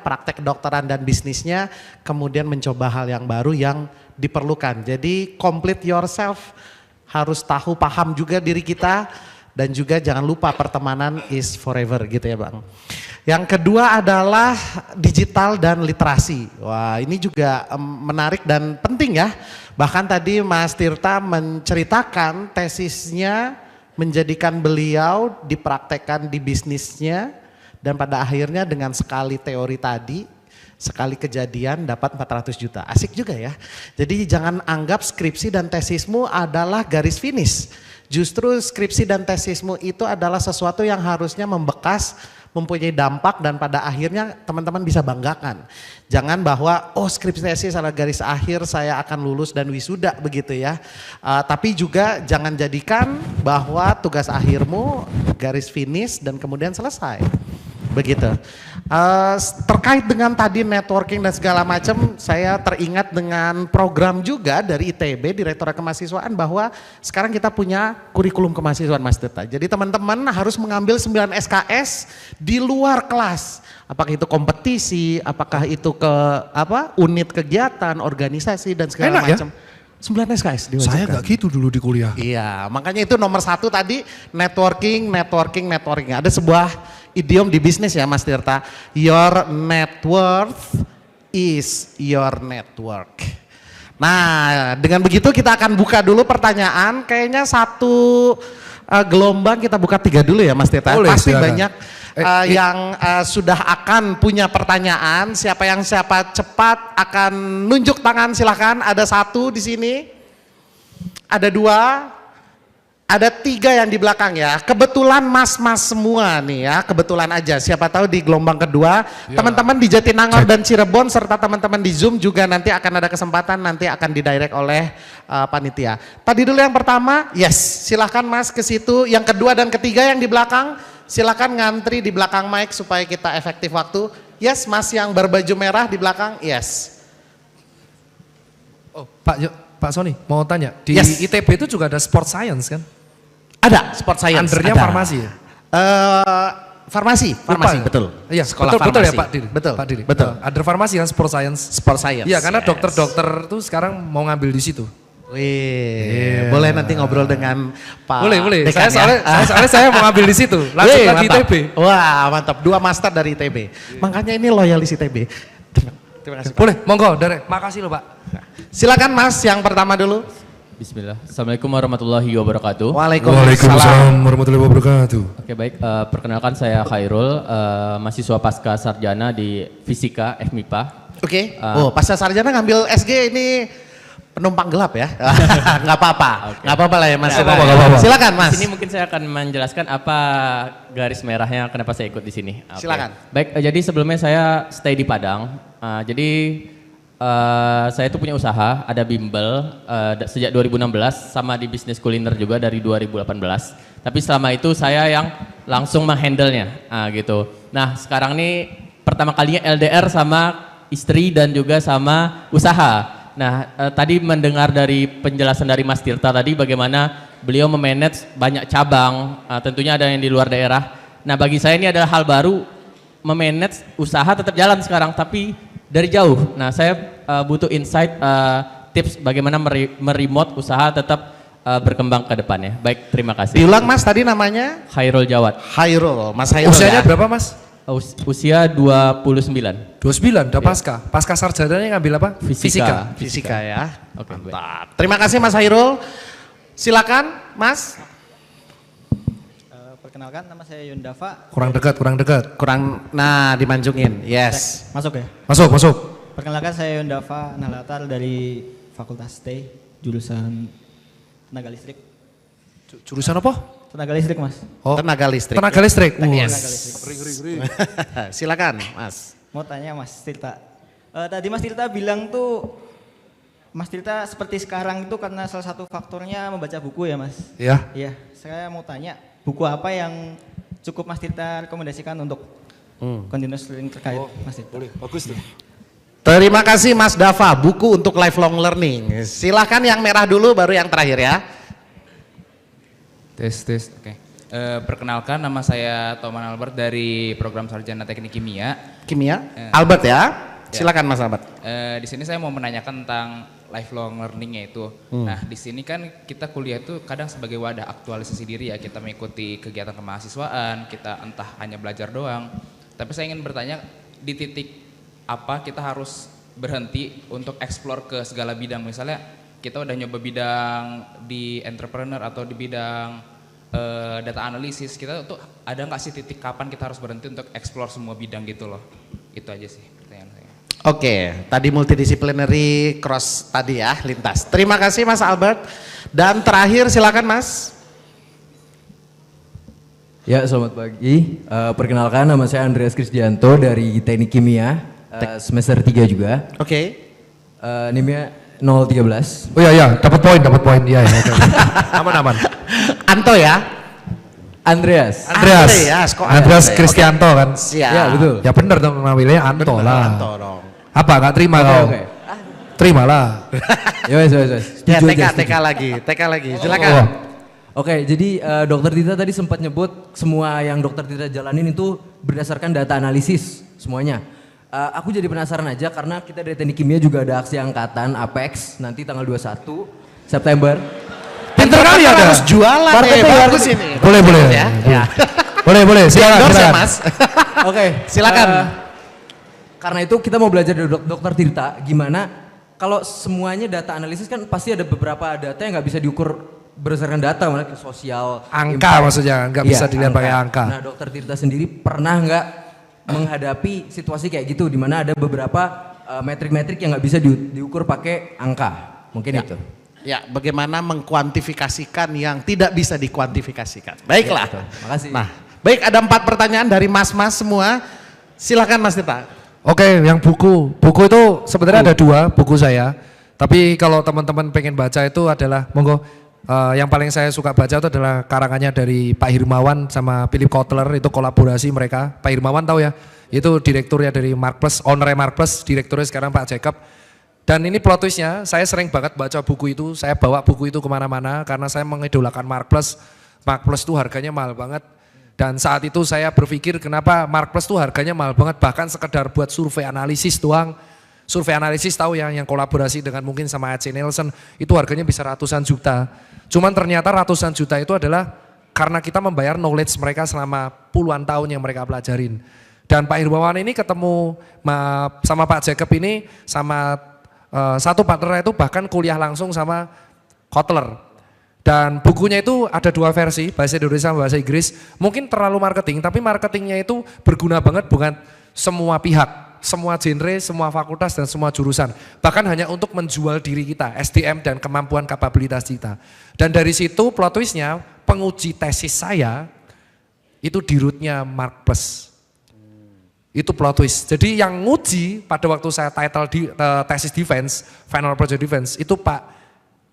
praktek kedokteran dan bisnisnya, kemudian mencoba hal yang baru yang diperlukan. Jadi complete yourself, harus tahu paham juga diri kita dan juga jangan lupa pertemanan is forever gitu ya Bang. Yang kedua adalah digital dan literasi. Wah, ini juga menarik dan penting ya. Bahkan tadi Mas Tirta menceritakan tesisnya, menjadikan beliau dipraktekkan di bisnisnya dan pada akhirnya dengan sekali teori tadi, sekali kejadian dapat 400 juta. Asik juga ya. Jadi jangan anggap skripsi dan tesismu adalah garis finish. Justru skripsi dan tesismu itu adalah sesuatu yang harusnya membekas, mempunyai dampak dan pada akhirnya teman-teman bisa banggakan. Jangan bahwa skripsi tesis adalah garis akhir saya akan lulus dan wisuda begitu ya. Tapi juga jangan jadikan bahwa tugas akhirmu garis finish dan kemudian selesai. Begitu. Terkait dengan tadi networking dan segala macam, saya teringat dengan program juga dari ITB, Direktorat Kemahasiswaan, bahwa sekarang kita punya kurikulum kemahasiswaan Mas Tirta. Jadi teman-teman harus mengambil 9 SKS di luar kelas. Apakah itu kompetisi, apakah itu ke unit kegiatan, organisasi dan segala macam. 9 SKS diwajibkan. Saya gak gitu dulu di kuliah. Iya, makanya itu nomor 1 tadi networking. Ada sebuah idiom di bisnis ya Mas Tirta. Your net worth is your network. Nah, dengan begitu kita akan buka dulu pertanyaan. Kayaknya 1 gelombang kita buka 3 dulu ya Mas Tirta. Boleh, pasti silakan. banyak yang sudah akan punya pertanyaan. Siapa cepat akan nunjuk tangan, silahkan. Ada 1 di sini, ada 2, ada 3 yang di belakang ya. Kebetulan mas-mas semua nih ya, kebetulan aja. Siapa tahu di gelombang kedua, teman-teman di Jatinangor dan Cirebon serta teman-teman di Zoom juga nanti akan ada kesempatan, nanti akan didirect oleh panitia. Tadi dulu yang pertama, yes, silahkan mas ke situ. Yang kedua dan ketiga yang di belakang, silakan ngantri di belakang mic supaya kita efektif waktu. Yes, mas yang berbaju merah di belakang, yes. Oh, Pak Sony mau tanya, di Yes. ITB itu juga ada sport science kan? Ada, sport science. Undernya ada. farmasi ya? Farmasi, Lupa ya? betul. Iya, Sekolah betul ya farmasi. Pak Diri? Betul, Pak Diri. betul. Ada farmasi kan sport science? Sport science. Iya, karena yes. dokter-dokter tuh sekarang mau ngambil di situ. Wih, boleh nanti ngobrol dengan Pak Boleh. Dekan Saya mau ngambil di situ. Langsung di ITB. Wah, mantap. 2 master dari ITB. Makanya ini loyalis ITB. Terima kasih, Pak. Boleh, monggo, Dere. Makasih loh, Pak. Silakan Mas, yang pertama dulu. Bismillah. Assalamualaikum warahmatullahi wabarakatuh. Waalaikumsalam warahmatullahi wabarakatuh. Oke baik, perkenalkan saya Khairul, mahasiswa pasca sarjana di Fisika FMIPA. Oke. Pasca sarjana ngambil SG ini penumpang gelap ya? Nggak apa-apa. Nggak apa-apa lah ya Mas. Nggak apa-apa. Silakan Mas. Di sini mungkin saya akan menjelaskan apa garis merahnya kenapa saya ikut di sini. Oke. Silakan. Baik, jadi sebelumnya saya stay di Padang. Saya itu punya usaha, ada bimbel sejak 2016 sama di bisnis kuliner juga dari 2018. Tapi selama itu saya yang langsung menghandle-nya gitu. Nah sekarang ini pertama kalinya LDR sama istri dan juga sama usaha. Nah tadi mendengar dari penjelasan dari Mas Tirta tadi bagaimana beliau memanage banyak cabang, tentunya ada yang di luar daerah. Nah bagi saya ini adalah hal baru, memanage usaha tetap jalan sekarang tapi dari jauh. Nah saya butuh insight, tips bagaimana meremote usaha tetap berkembang ke depannya. Baik, terima kasih. Diulang Mas tadi namanya? Khairul Jawad. Khairul, Mas Khairul. Usianya ya? berapa Mas? Usia 29. 29, udah pasca. Pasca sarjananya ngambil apa? Fisika ya. Oke, mantap. Terima kasih Mas Khairul. Silakan Mas. Perkenalkan, nama saya Yundafa. Kurang dekat. Nah dimanjungin, yes. Masuk ya? Masuk. Perkenalkan, saya Yundafa Nahlatar dari Fakultas T, jurusan Tenaga Listrik. Jurusan apa? Tenaga Listrik Mas. Oh, Tenaga Listrik. Tenaga listrik. Yes. Tenaga Listrik. Silakan Mas. Mau tanya Mas Tirta. Tadi Mas Tirta bilang tuh, Mas Tirta seperti sekarang itu karena salah satu faktornya membaca buku ya Mas? Iya. Iya, saya mau tanya, buku apa yang cukup Mas Tirta rekomendasikan untuk continuous learning terkait Mas Tirta? Boleh, bagus tuh. Terima kasih Mas Dava, buku untuk lifelong learning. Silahkan yang merah dulu baru yang terakhir ya. Tes, oke. Perkenalkan, nama saya Toman Albert dari program Sarjana Teknik Kimia. Albert ya? Silakan Mas Albert. Di sini saya mau menanyakan tentang lifelong learningnya itu. Nah di sini kan kita kuliah itu kadang sebagai wadah aktualisasi diri ya, kita mengikuti kegiatan kemahasiswaan, kita entah hanya belajar doang. Tapi saya ingin bertanya, di titik apa kita harus berhenti untuk explore ke segala bidang. Misalnya kita udah nyoba bidang di entrepreneur atau di bidang data analisis, kita tuh ada nggak sih titik kapan kita harus berhenti untuk explore semua bidang gitu loh. Itu aja sih pertanyaan saya. Oke, tadi multidisciplinary cross tadi ya, lintas. Terima kasih Mas Albert. Dan terakhir silakan Mas. Ya, selamat pagi. Perkenalkan, nama saya Andreas Krisdianto dari Teknik Kimia, semester 3 juga. Oke. NIM-nya 013. Oh iya, dapat poin. Iya. Aman. Anto ya? Andreas Kristianto kan? Siap. Ya, betul. Ya benar dong, namanya Anto lah. Anto dong. Apa, gak terima kau? Oke. Terimalah. Ya, wes. Ya, TK lagi. Silakan. Oke, jadi Dokter Tita tadi sempat nyebut semua yang Dokter Tita jalanin itu berdasarkan data analisis semuanya. Aku jadi penasaran aja karena kita dari Teknik Kimia juga ada aksi angkatan Apex nanti tanggal 21 September. Pinter kali ya, harus jualan bagus ini. Boleh. Ya. Boleh. Silakan. Ya, Mas. Oke, silakan. Karena itu kita mau belajar dari Dokter Tirta gimana kalau semuanya data analisis kan pasti ada beberapa data yang nggak bisa diukur berdasarkan data, malah sosial. Angka maksudnya, nggak bisa dilihat pakai angka. Nah, Dokter Tirta sendiri pernah nggak menghadapi situasi kayak gitu di mana ada beberapa metrik-metrik yang nggak bisa diukur pakai angka, mungkin itu. Ya, bagaimana mengkuantifikasikan yang tidak bisa dikuantifikasikan. Baiklah. Ya, makasih. Nah, baik, ada 4 pertanyaan dari mas-mas semua. Silakan Mas Tita. Oke, yang buku itu sebenarnya ada 2 buku saya. Tapi kalau teman-teman pengen baca itu adalah monggo. Yang paling saya suka baca itu adalah karangannya dari Pak Hirmawan sama Philip Kotler, itu kolaborasi mereka. Pak Hirmawan tahu ya, itu direkturnya dari Mark Plus, ownernya Mark Plus, direkturnya sekarang Pak Jacob. Dan ini plot twistnya, saya sering banget baca buku itu, saya bawa buku itu kemana-mana karena saya mengidolakan Mark Plus. Mark Plus itu harganya mahal banget. Dan saat itu saya berpikir kenapa Mark Plus itu harganya mahal banget, bahkan sekedar buat survei analisis doang. survei analisis tahu ya, yang kolaborasi dengan mungkin sama AC Nielsen, itu harganya bisa ratusan juta. Cuman ternyata ratusan juta itu adalah karena kita membayar knowledge mereka selama puluhan tahun yang mereka pelajarin. Dan Pak Hermawan ini ketemu sama Pak Jacob ini, sama satu partner itu bahkan kuliah langsung sama Kotler. Dan bukunya itu ada 2 versi, bahasa Indonesia dan bahasa Inggris. Mungkin terlalu marketing, tapi marketingnya itu berguna banget bukan semua pihak, semua genre, semua fakultas dan semua jurusan. Bahkan hanya untuk menjual diri kita, SDM dan kemampuan kapabilitas kita. Dan dari situ plot twistnya, penguji tesis saya itu di rootnya Mark Plus. Itu plot twist. Jadi yang nguji pada waktu saya title di tesis defense, final project defense, itu Pak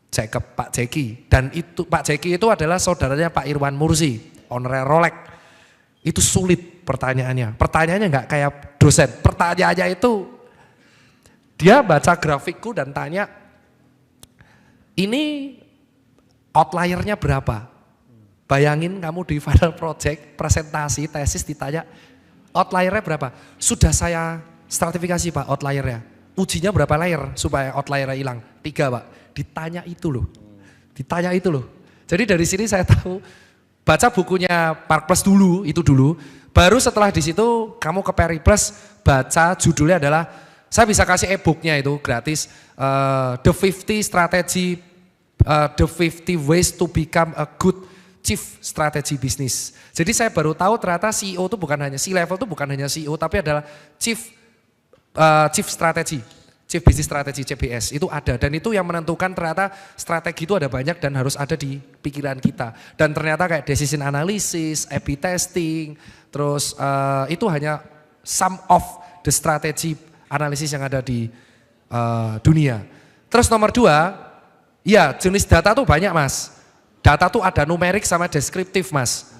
Jacob, Pak Jeki. Dan itu Pak Jeki itu adalah saudaranya Pak Irwan Mursi, owner Rolex. Itu sulit pertanyaannya. Pertanyaannya nggak kayak dosen. Pertanyaannya itu dia baca grafikku dan tanya, ini outliernya berapa? Bayangin kamu di final project, presentasi, tesis ditanya, outliernya berapa? Sudah saya stratifikasi Pak outliernya. Ujinya berapa layer supaya outliernya hilang? 3 Pak. Ditanya itu loh. Ditanya itu loh. Jadi dari sini saya tahu, baca bukunya Mark Plus dulu, itu dulu. Baru setelah di situ kamu ke Periplus, baca judulnya adalah, saya bisa kasih e-booknya itu gratis, The 50 Strategy, The 50 Ways to Become a Good Chief Strategy Business. Jadi saya baru tahu ternyata CEO itu bukan hanya C-level, itu bukan hanya CEO, tapi adalah Chief Strategy. Chief Business Strategy, CBS, itu ada. Dan itu yang menentukan ternyata strategi itu ada banyak dan harus ada di pikiran kita. Dan ternyata kayak decision analysis, A/B testing, terus itu hanya some of the strategy analysis yang ada di dunia. Terus nomor 2, ya jenis data tuh banyak Mas. Data tuh ada numerik sama deskriptif Mas.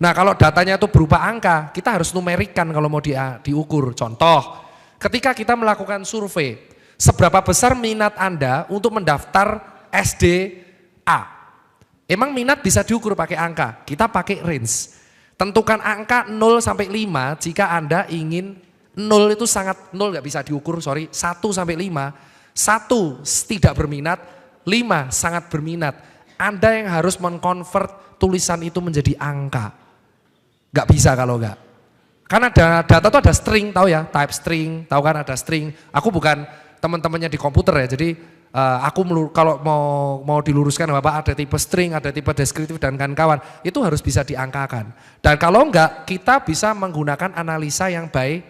Nah kalau datanya itu berupa angka, kita harus numerikan kalau mau diukur. Contoh, ketika kita melakukan survei, seberapa besar minat Anda untuk mendaftar SDA? Emang minat bisa diukur pakai angka? Kita pakai range. Tentukan angka 0 sampai 5 jika Anda ingin 0 itu sangat 0 nggak bisa diukur, 1 sampai 5. 1 tidak berminat, 5 sangat berminat. Anda yang harus mengkonvert tulisan itu menjadi angka. Nggak bisa kalau nggak. Karena data itu ada string, tahu ya, type string, tahu kan ada string. Aku bukan teman-temannya di komputer ya, jadi aku kalau mau diluruskan Bapak, ada tipe string, ada tipe deskriptif dan kawan-kawan, itu harus bisa diangkakan. Dan kalau enggak, kita bisa menggunakan analisa yang by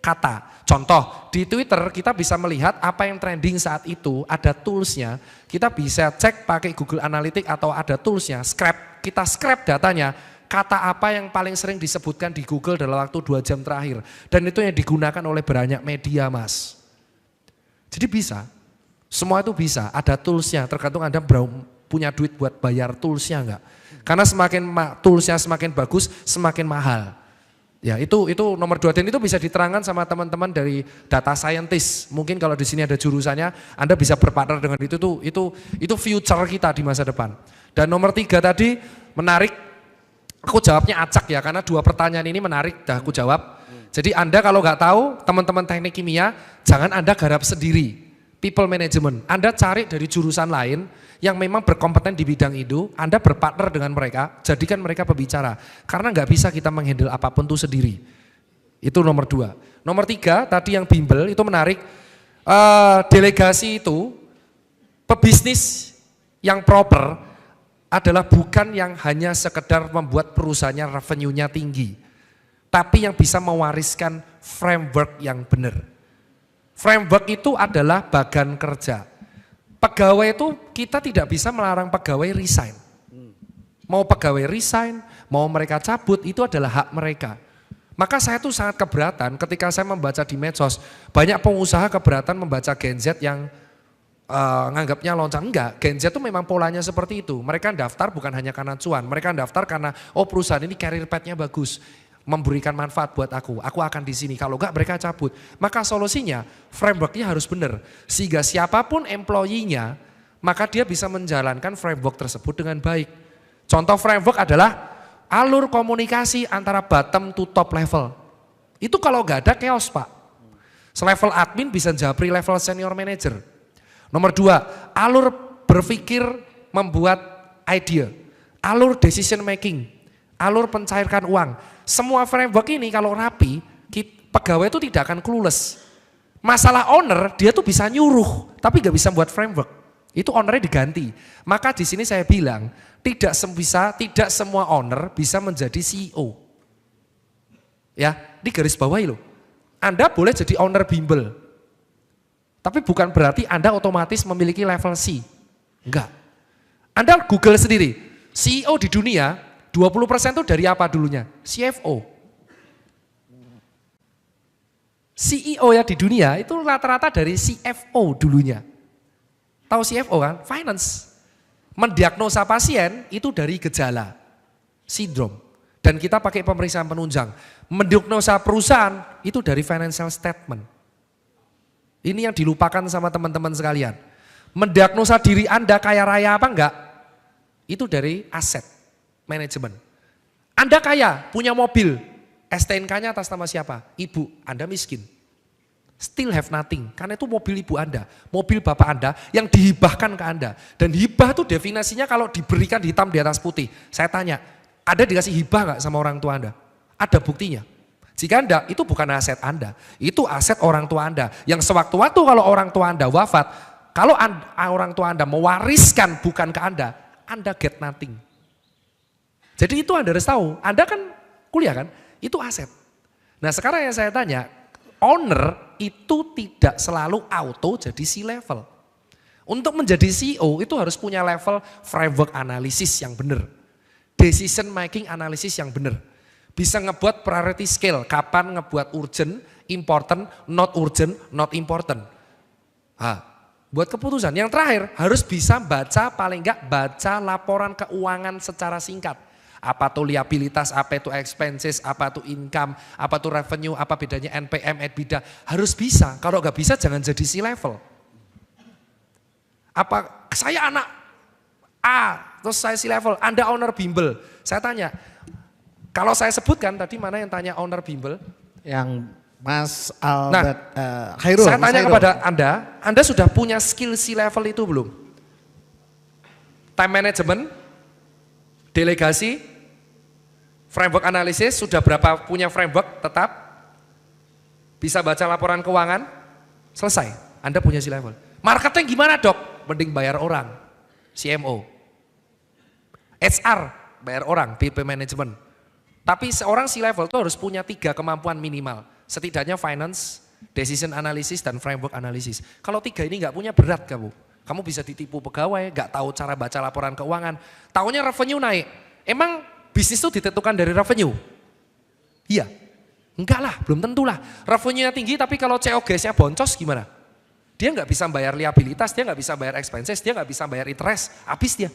kata. Contoh, di Twitter kita bisa melihat apa yang trending saat itu, ada toolsnya, kita bisa cek pakai Google Analytics atau ada toolsnya, scrap, kita scrap datanya, kata apa yang paling sering disebutkan di Google dalam waktu 2 jam terakhir. Dan itu yang digunakan oleh banyak media Mas. Jadi bisa, semua itu bisa, ada toolsnya, tergantung Anda punya duit buat bayar toolsnya enggak. Karena semakin toolsnya semakin bagus, semakin mahal. Ya itu nomor 2, dan itu bisa diterangkan sama teman-teman dari data scientist. Mungkin kalau di sini ada jurusannya, Anda bisa berpartner dengan itu future kita di masa depan. Dan nomor 3 tadi menarik, aku jawabnya acak ya, karena 2 pertanyaan ini menarik, dah aku jawab. Jadi Anda kalau nggak tahu, teman-teman teknik kimia, jangan Anda garap sendiri. People management, Anda cari dari jurusan lain yang memang berkompeten di bidang itu, Anda berpartner dengan mereka, jadikan mereka pembicara. Karena nggak bisa kita menghandle apapun itu sendiri. Itu nomor 2. Nomor 3, tadi yang bimbel itu menarik, delegasi itu, pebisnis yang proper adalah bukan yang hanya sekedar membuat perusahaannya revenue-nya tinggi. Tapi yang bisa mewariskan framework yang benar. Framework itu adalah bagan kerja. Pegawai itu kita tidak bisa melarang pegawai resign. Mau pegawai resign, mau mereka cabut, itu adalah hak mereka. Maka saya tuh sangat keberatan ketika saya membaca di medsos, banyak pengusaha keberatan membaca Gen Z yang nganggapnya loncat. Enggak, Gen Z itu memang polanya seperti itu. Mereka daftar bukan hanya karena cuan, mereka daftar karena perusahaan ini career path-nya bagus, memberikan manfaat buat aku akan di sini. Kalau enggak mereka cabut. Maka solusinya framework-nya harus benar. Sehingga siapapun employee-nya, maka dia bisa menjalankan framework tersebut dengan baik. Contoh framework adalah alur komunikasi antara bottom to top level. Itu kalau enggak ada chaos Pak. Selevel admin bisa japri level senior manager. Nomor 2, alur berpikir membuat ide, alur decision making, alur pencairkan uang. Semua framework ini kalau rapi, pegawai itu tidak akan clueless. Masalah owner, dia tuh bisa nyuruh, tapi gak bisa buat framework. Itu ownernya diganti. Maka di sini saya bilang, tidak semua owner bisa menjadi CEO. Ya, di garis bawahi loh. Anda boleh jadi owner bimbel. Tapi bukan berarti Anda otomatis memiliki level C. Enggak. Anda Google sendiri, CEO di dunia 20% itu dari apa dulunya? CFO. CEO ya di dunia itu rata-rata dari CFO dulunya. Tahu CFO kan? Finance. Mendiagnosa pasien itu dari gejala, sindrom. Dan kita pakai pemeriksaan penunjang. Mendiagnosa perusahaan itu dari financial statement. Ini yang dilupakan sama teman-teman sekalian. Mendiagnosa diri Anda kaya raya apa enggak? Itu dari aset manajemen. Anda kaya, punya mobil. STNK-nya atas nama siapa? Ibu, Anda miskin. Still have nothing, karena itu mobil ibu Anda, mobil bapak Anda yang dihibahkan ke Anda. Dan hibah itu definisinya kalau diberikan hitam di atas putih. Saya tanya, ada dikasih hibah nggak sama orang tua Anda? Ada buktinya. Jika Anda, itu bukan aset Anda, itu aset orang tua Anda. Yang sewaktu-waktu kalau orang tua Anda wafat, kalau orang tua Anda mewariskan bukan ke Anda get nothing. Jadi itu Anda harus tahu, Anda kan kuliah kan? Itu aset. Nah sekarang yang saya tanya, owner itu tidak selalu auto jadi C-level. Untuk menjadi CEO itu harus punya level framework analisis yang benar. Decision making analisis yang benar. Bisa ngebuat priority scale, kapan ngebuat urgent, important, not important. Buat keputusan. Yang terakhir harus bisa baca, paling enggak baca laporan keuangan secara singkat. Apa tuh liabilitas, apa itu expenses, apa itu income, apa itu revenue, apa bedanya NPM, EBITDA. Harus bisa, kalau nggak bisa jangan jadi C-level. Apa saya anak A, terus saya C-level, Anda owner bimbel. Saya tanya, kalau saya sebutkan tadi mana yang tanya owner bimbel? Yang Mas Albert Khairul. Saya tanya kepada Anda sudah punya skill C-level itu belum? Time management, delegasi, framework analisis, sudah berapa punya framework tetap? Bisa baca laporan keuangan? Selesai, Anda punya C-level. Marketing gimana dok? Mending bayar orang, CMO. HR, bayar orang, BP management. Tapi seorang C-level itu harus punya 3 kemampuan minimal. Setidaknya finance, decision analysis, dan framework analysis. Kalau 3 ini nggak punya berat kamu. Kamu bisa ditipu pegawai, nggak tahu cara baca laporan keuangan. Taunya revenue naik. Emang bisnis itu ditentukan dari revenue? Iya. Enggak lah, belum tentu lah. Revenue-nya tinggi tapi kalau COGS-nya boncos gimana? Dia nggak bisa bayar liabilitas, dia nggak bisa bayar expenses, dia nggak bisa bayar interest, habis dia.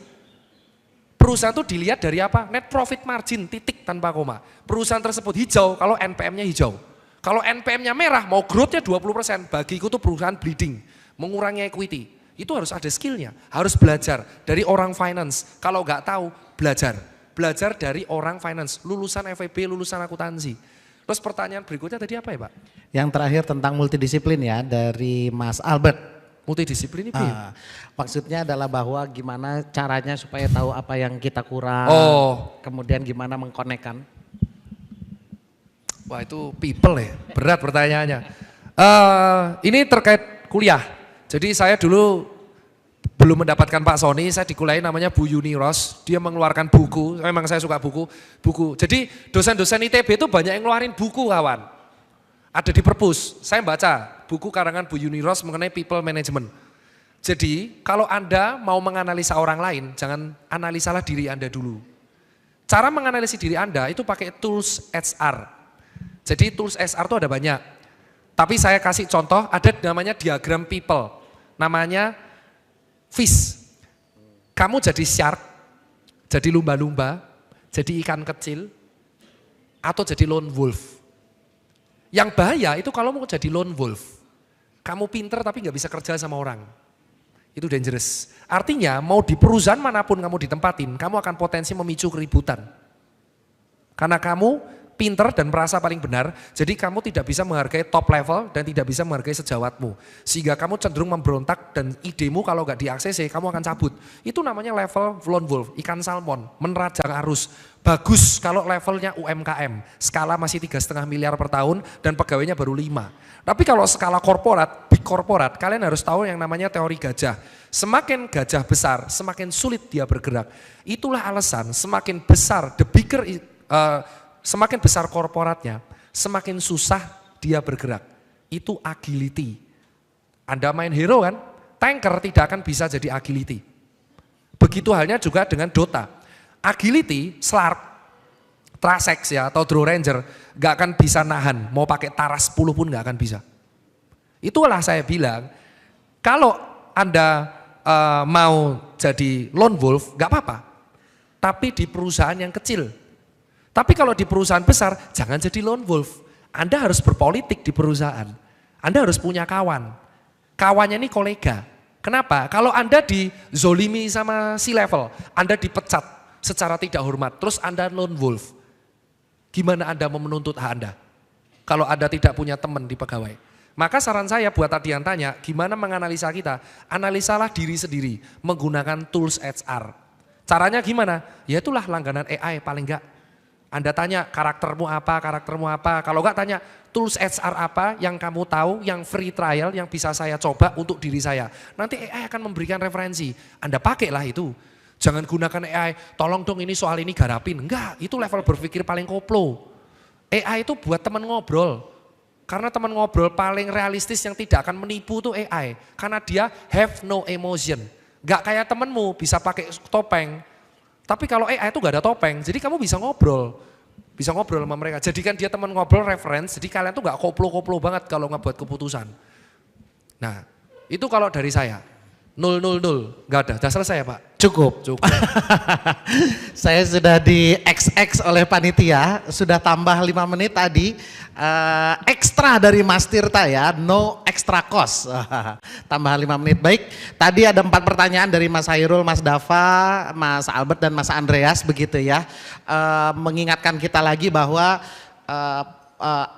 Perusahaan itu dilihat dari apa? Net profit margin, titik tanpa koma. Perusahaan tersebut hijau kalau NPM-nya hijau. Kalau NPM-nya merah, mau growth-nya 20%, bagiku itu perusahaan bleeding, mengurangi equity. Itu harus ada skillnya, harus belajar dari orang finance. Kalau nggak tahu, belajar. Belajar dari orang finance, lulusan FEB, lulusan akuntansi. Terus pertanyaan berikutnya tadi apa ya Pak? Yang terakhir tentang multidisiplin ya, dari Mas Albert. Multidisiplin itu ya? Maksudnya adalah bahwa gimana caranya supaya tahu apa yang kita kurang, kemudian gimana mengkonekkan. Wah itu people ya, berat pertanyaannya. Ini terkait kuliah. Jadi saya dulu belum mendapatkan Pak Sony, saya dikuliahin namanya Bu Yuni Ros. Dia mengeluarkan buku, memang saya suka buku. Jadi dosen-dosen ITB itu banyak yang ngeluarin buku kawan. Ada di perpus, saya baca buku karangan Bu Yuni Ros mengenai people management. Jadi kalau Anda mau menganalisa orang lain, jangan analisalah diri Anda dulu. Cara menganalisis diri Anda itu pakai tools HR. Jadi tools HR itu ada banyak. Tapi saya kasih contoh, ada namanya diagram people. Namanya fish. Kamu jadi shark, jadi lumba-lumba, jadi ikan kecil, atau jadi lone wolf. Yang bahaya itu kalau mau jadi lone wolf. Kamu pinter tapi nggak bisa kerja sama orang. Itu dangerous. Artinya mau di perusahaan manapun kamu ditempatin, kamu akan potensi memicu keributan. Karena kamu pinter dan merasa paling benar, jadi kamu tidak bisa menghargai top level dan tidak bisa menghargai sejawatmu. Sehingga kamu cenderung memberontak dan idemu kalau nggak di-ACC, kamu akan cabut. Itu namanya level lone wolf, ikan salmon, menerjang arus. Bagus kalau levelnya UMKM, skala masih 3,5 miliar per tahun dan pegawainya baru 5. Tapi kalau skala korporat, big korporat, kalian harus tahu yang namanya teori gajah. Semakin gajah besar, semakin sulit dia bergerak. Itulah alasan semakin besar, semakin besar korporatnya, semakin susah dia bergerak. Itu agility. Anda main hero kan, tanker tidak akan bisa jadi agility. Begitu halnya juga dengan Dota. Agility, Slark, Trasex ya atau Draw Ranger gak akan bisa nahan, mau pakai Taras 10 pun gak akan bisa. Itulah saya bilang, kalau Anda mau jadi lone wolf gak apa-apa, tapi di perusahaan yang kecil. Tapi kalau di perusahaan besar jangan jadi lone wolf. Anda harus berpolitik di perusahaan, Anda harus punya kawan. Kawannya ini kolega. Kenapa? Kalau Anda dizolimi sama C-level, Anda dipecat secara tidak hormat, terus Anda lone wolf. Gimana Anda mau menuntut hak Anda? Kalau Anda tidak punya teman di pegawai. Maka saran saya buat tadi yang tanya, gimana menganalisa kita? Analisalah diri sendiri, menggunakan tools HR. Caranya gimana? Ya itulah langganan AI paling enggak. Anda tanya karaktermu apa, kalau enggak tanya tools HR apa yang kamu tahu, yang free trial, yang bisa saya coba untuk diri saya. Nanti AI akan memberikan referensi, Anda pakailah itu. Jangan gunakan AI, tolong dong ini soal ini garapin. Enggak, itu level berpikir paling koplo. AI itu buat teman ngobrol. Karena teman ngobrol paling realistis yang tidak akan menipu itu AI. Karena dia have no emotion. Enggak kayak temenmu bisa pakai topeng. Tapi kalau AI itu enggak ada topeng, jadi kamu bisa ngobrol. Bisa ngobrol sama mereka. Jadikan dia teman ngobrol reference, jadi kalian tuh enggak koplo-koplo banget kalau ngebuat keputusan. Nah, itu kalau dari saya. 000, enggak ada, sudah selesai ya Pak? Cukup. Saya sudah di XX oleh panitia, sudah tambah 5 menit tadi. Ekstra dari Mas Tirta ya, no extra cost. Tambah 5 menit. Baik, tadi ada 4 pertanyaan dari Mas Hairul, Mas Dava, Mas Albert dan Mas Andreas begitu ya. Mengingatkan kita lagi bahwa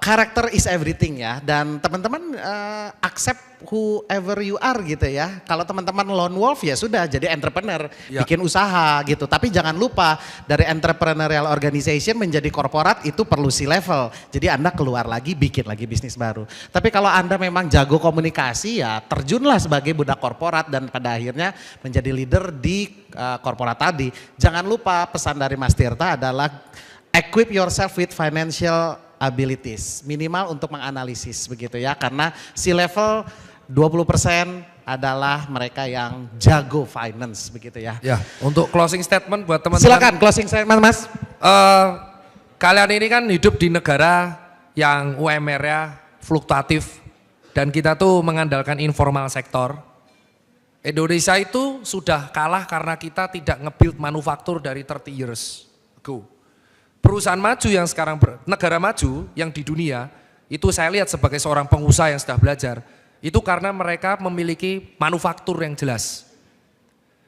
karakter is everything ya, dan teman-teman accept whoever you are gitu ya. Kalau teman-teman lone wolf ya sudah jadi entrepreneur, bikin usaha gitu. Tapi jangan lupa dari entrepreneurial organization menjadi korporat itu perlu C-level. Jadi Anda keluar lagi, bikin lagi bisnis baru. Tapi kalau Anda memang jago komunikasi ya terjunlah sebagai budak korporat dan pada akhirnya menjadi leader di korporat tadi. Jangan lupa pesan dari Mas Tirta adalah equip yourself with financial abilities, minimal untuk menganalisis begitu ya, karena C-level 20% adalah mereka yang jago finance begitu ya. Ya, untuk closing statement buat teman-teman. Silakan closing statement Mas. Kalian ini kan hidup di negara yang UMR-nya fluktuatif dan kita tuh mengandalkan informal sektor. Indonesia itu sudah kalah karena kita tidak nge-build manufaktur dari 30 years ago. Perusahaan maju yang sekarang, negara maju yang di dunia, itu saya lihat sebagai seorang pengusaha yang sudah belajar, itu karena mereka memiliki manufaktur yang jelas.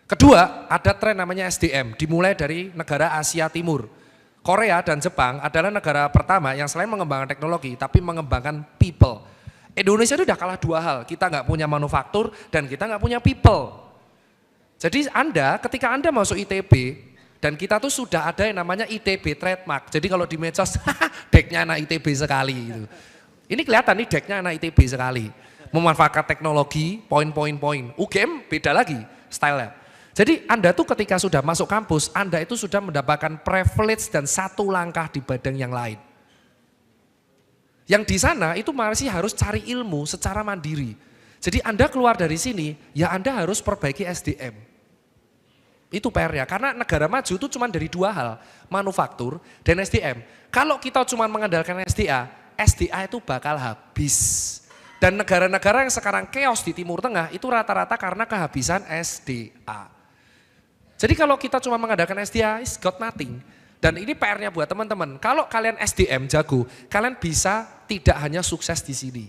Kedua, ada tren namanya SDM, dimulai dari negara Asia Timur. Korea dan Jepang adalah negara pertama yang selain mengembangkan teknologi, tapi mengembangkan people. Indonesia itu udah kalah 2 hal, kita nggak punya manufaktur dan kita nggak punya people. Jadi ketika Anda masuk ITB, dan kita tuh sudah ada yang namanya ITB trademark. Jadi kalau di medsos, decknya anak ITB sekali. Gitu. Ini kelihatan nih decknya anak ITB sekali. Memanfaatkan teknologi, poin-poin-poin. UGM beda lagi stylenya. Jadi Anda tuh ketika sudah masuk kampus, Anda itu sudah mendapatkan privilege dan 1 langkah di badan yang lain. Yang di sana itu masih harus cari ilmu secara mandiri. Jadi Anda keluar dari sini, ya Anda harus perbaiki SDM. Itu PR-nya, karena negara maju itu cuma dari 2 hal, manufaktur dan SDM. Kalau kita cuma mengandalkan SDA itu bakal habis. Dan negara-negara yang sekarang chaos di Timur Tengah itu rata-rata karena kehabisan SDA. Jadi kalau kita cuma mengandalkan SDA, it's got nothing. Dan ini PR-nya buat teman-teman, kalau kalian SDM jago, kalian bisa tidak hanya sukses di sini.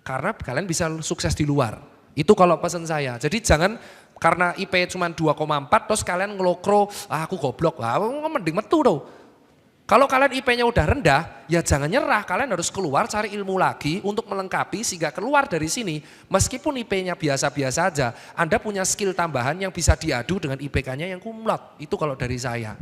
Karena kalian bisa sukses di luar. Itu kalau pesan saya, jadi jangan karena IP cuma 2,4 terus kalian ngelokro, aku goblok, mending metu tuh. Kalau kalian IP-nya udah rendah, ya jangan nyerah. Kalian harus keluar cari ilmu lagi untuk melengkapi sehingga keluar dari sini. Meskipun IP-nya biasa-biasa aja, Anda punya skill tambahan yang bisa diadu dengan IPK-nya yang kumlot. Itu kalau dari saya.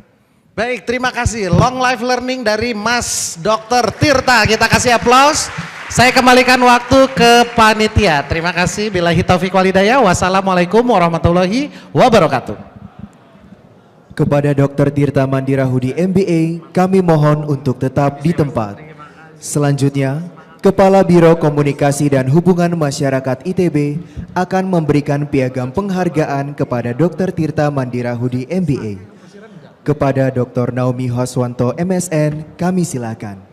Baik, terima kasih. Long life learning dari Mas Dr. Tirta. Kita kasih aplaus. Saya kembalikan waktu ke panitia. Terima kasih. Billahi taufiq walhidayah. Wassalamualaikum warahmatullahi wabarakatuh. Kepada Dr. Tirta Mandirahudi MBA, kami mohon untuk tetap di tempat. Selanjutnya, Kepala Biro Komunikasi dan Hubungan Masyarakat ITB akan memberikan piagam penghargaan kepada Dr. Tirta Mandirahudi MBA. Kepada Dr. Naomi Hoswanto MSN, kami silakan.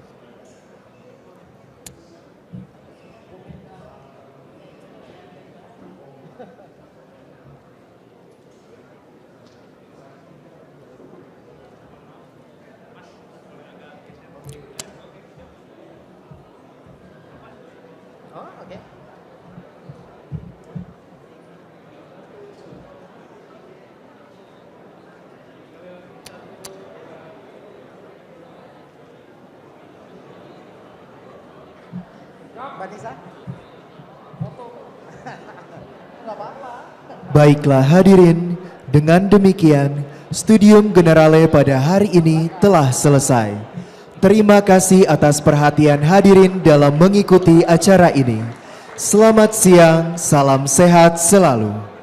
Baiklah hadirin, dengan demikian Studium Generale pada hari ini telah selesai. Terima kasih atas perhatian hadirin dalam mengikuti acara ini. Selamat siang, salam sehat selalu.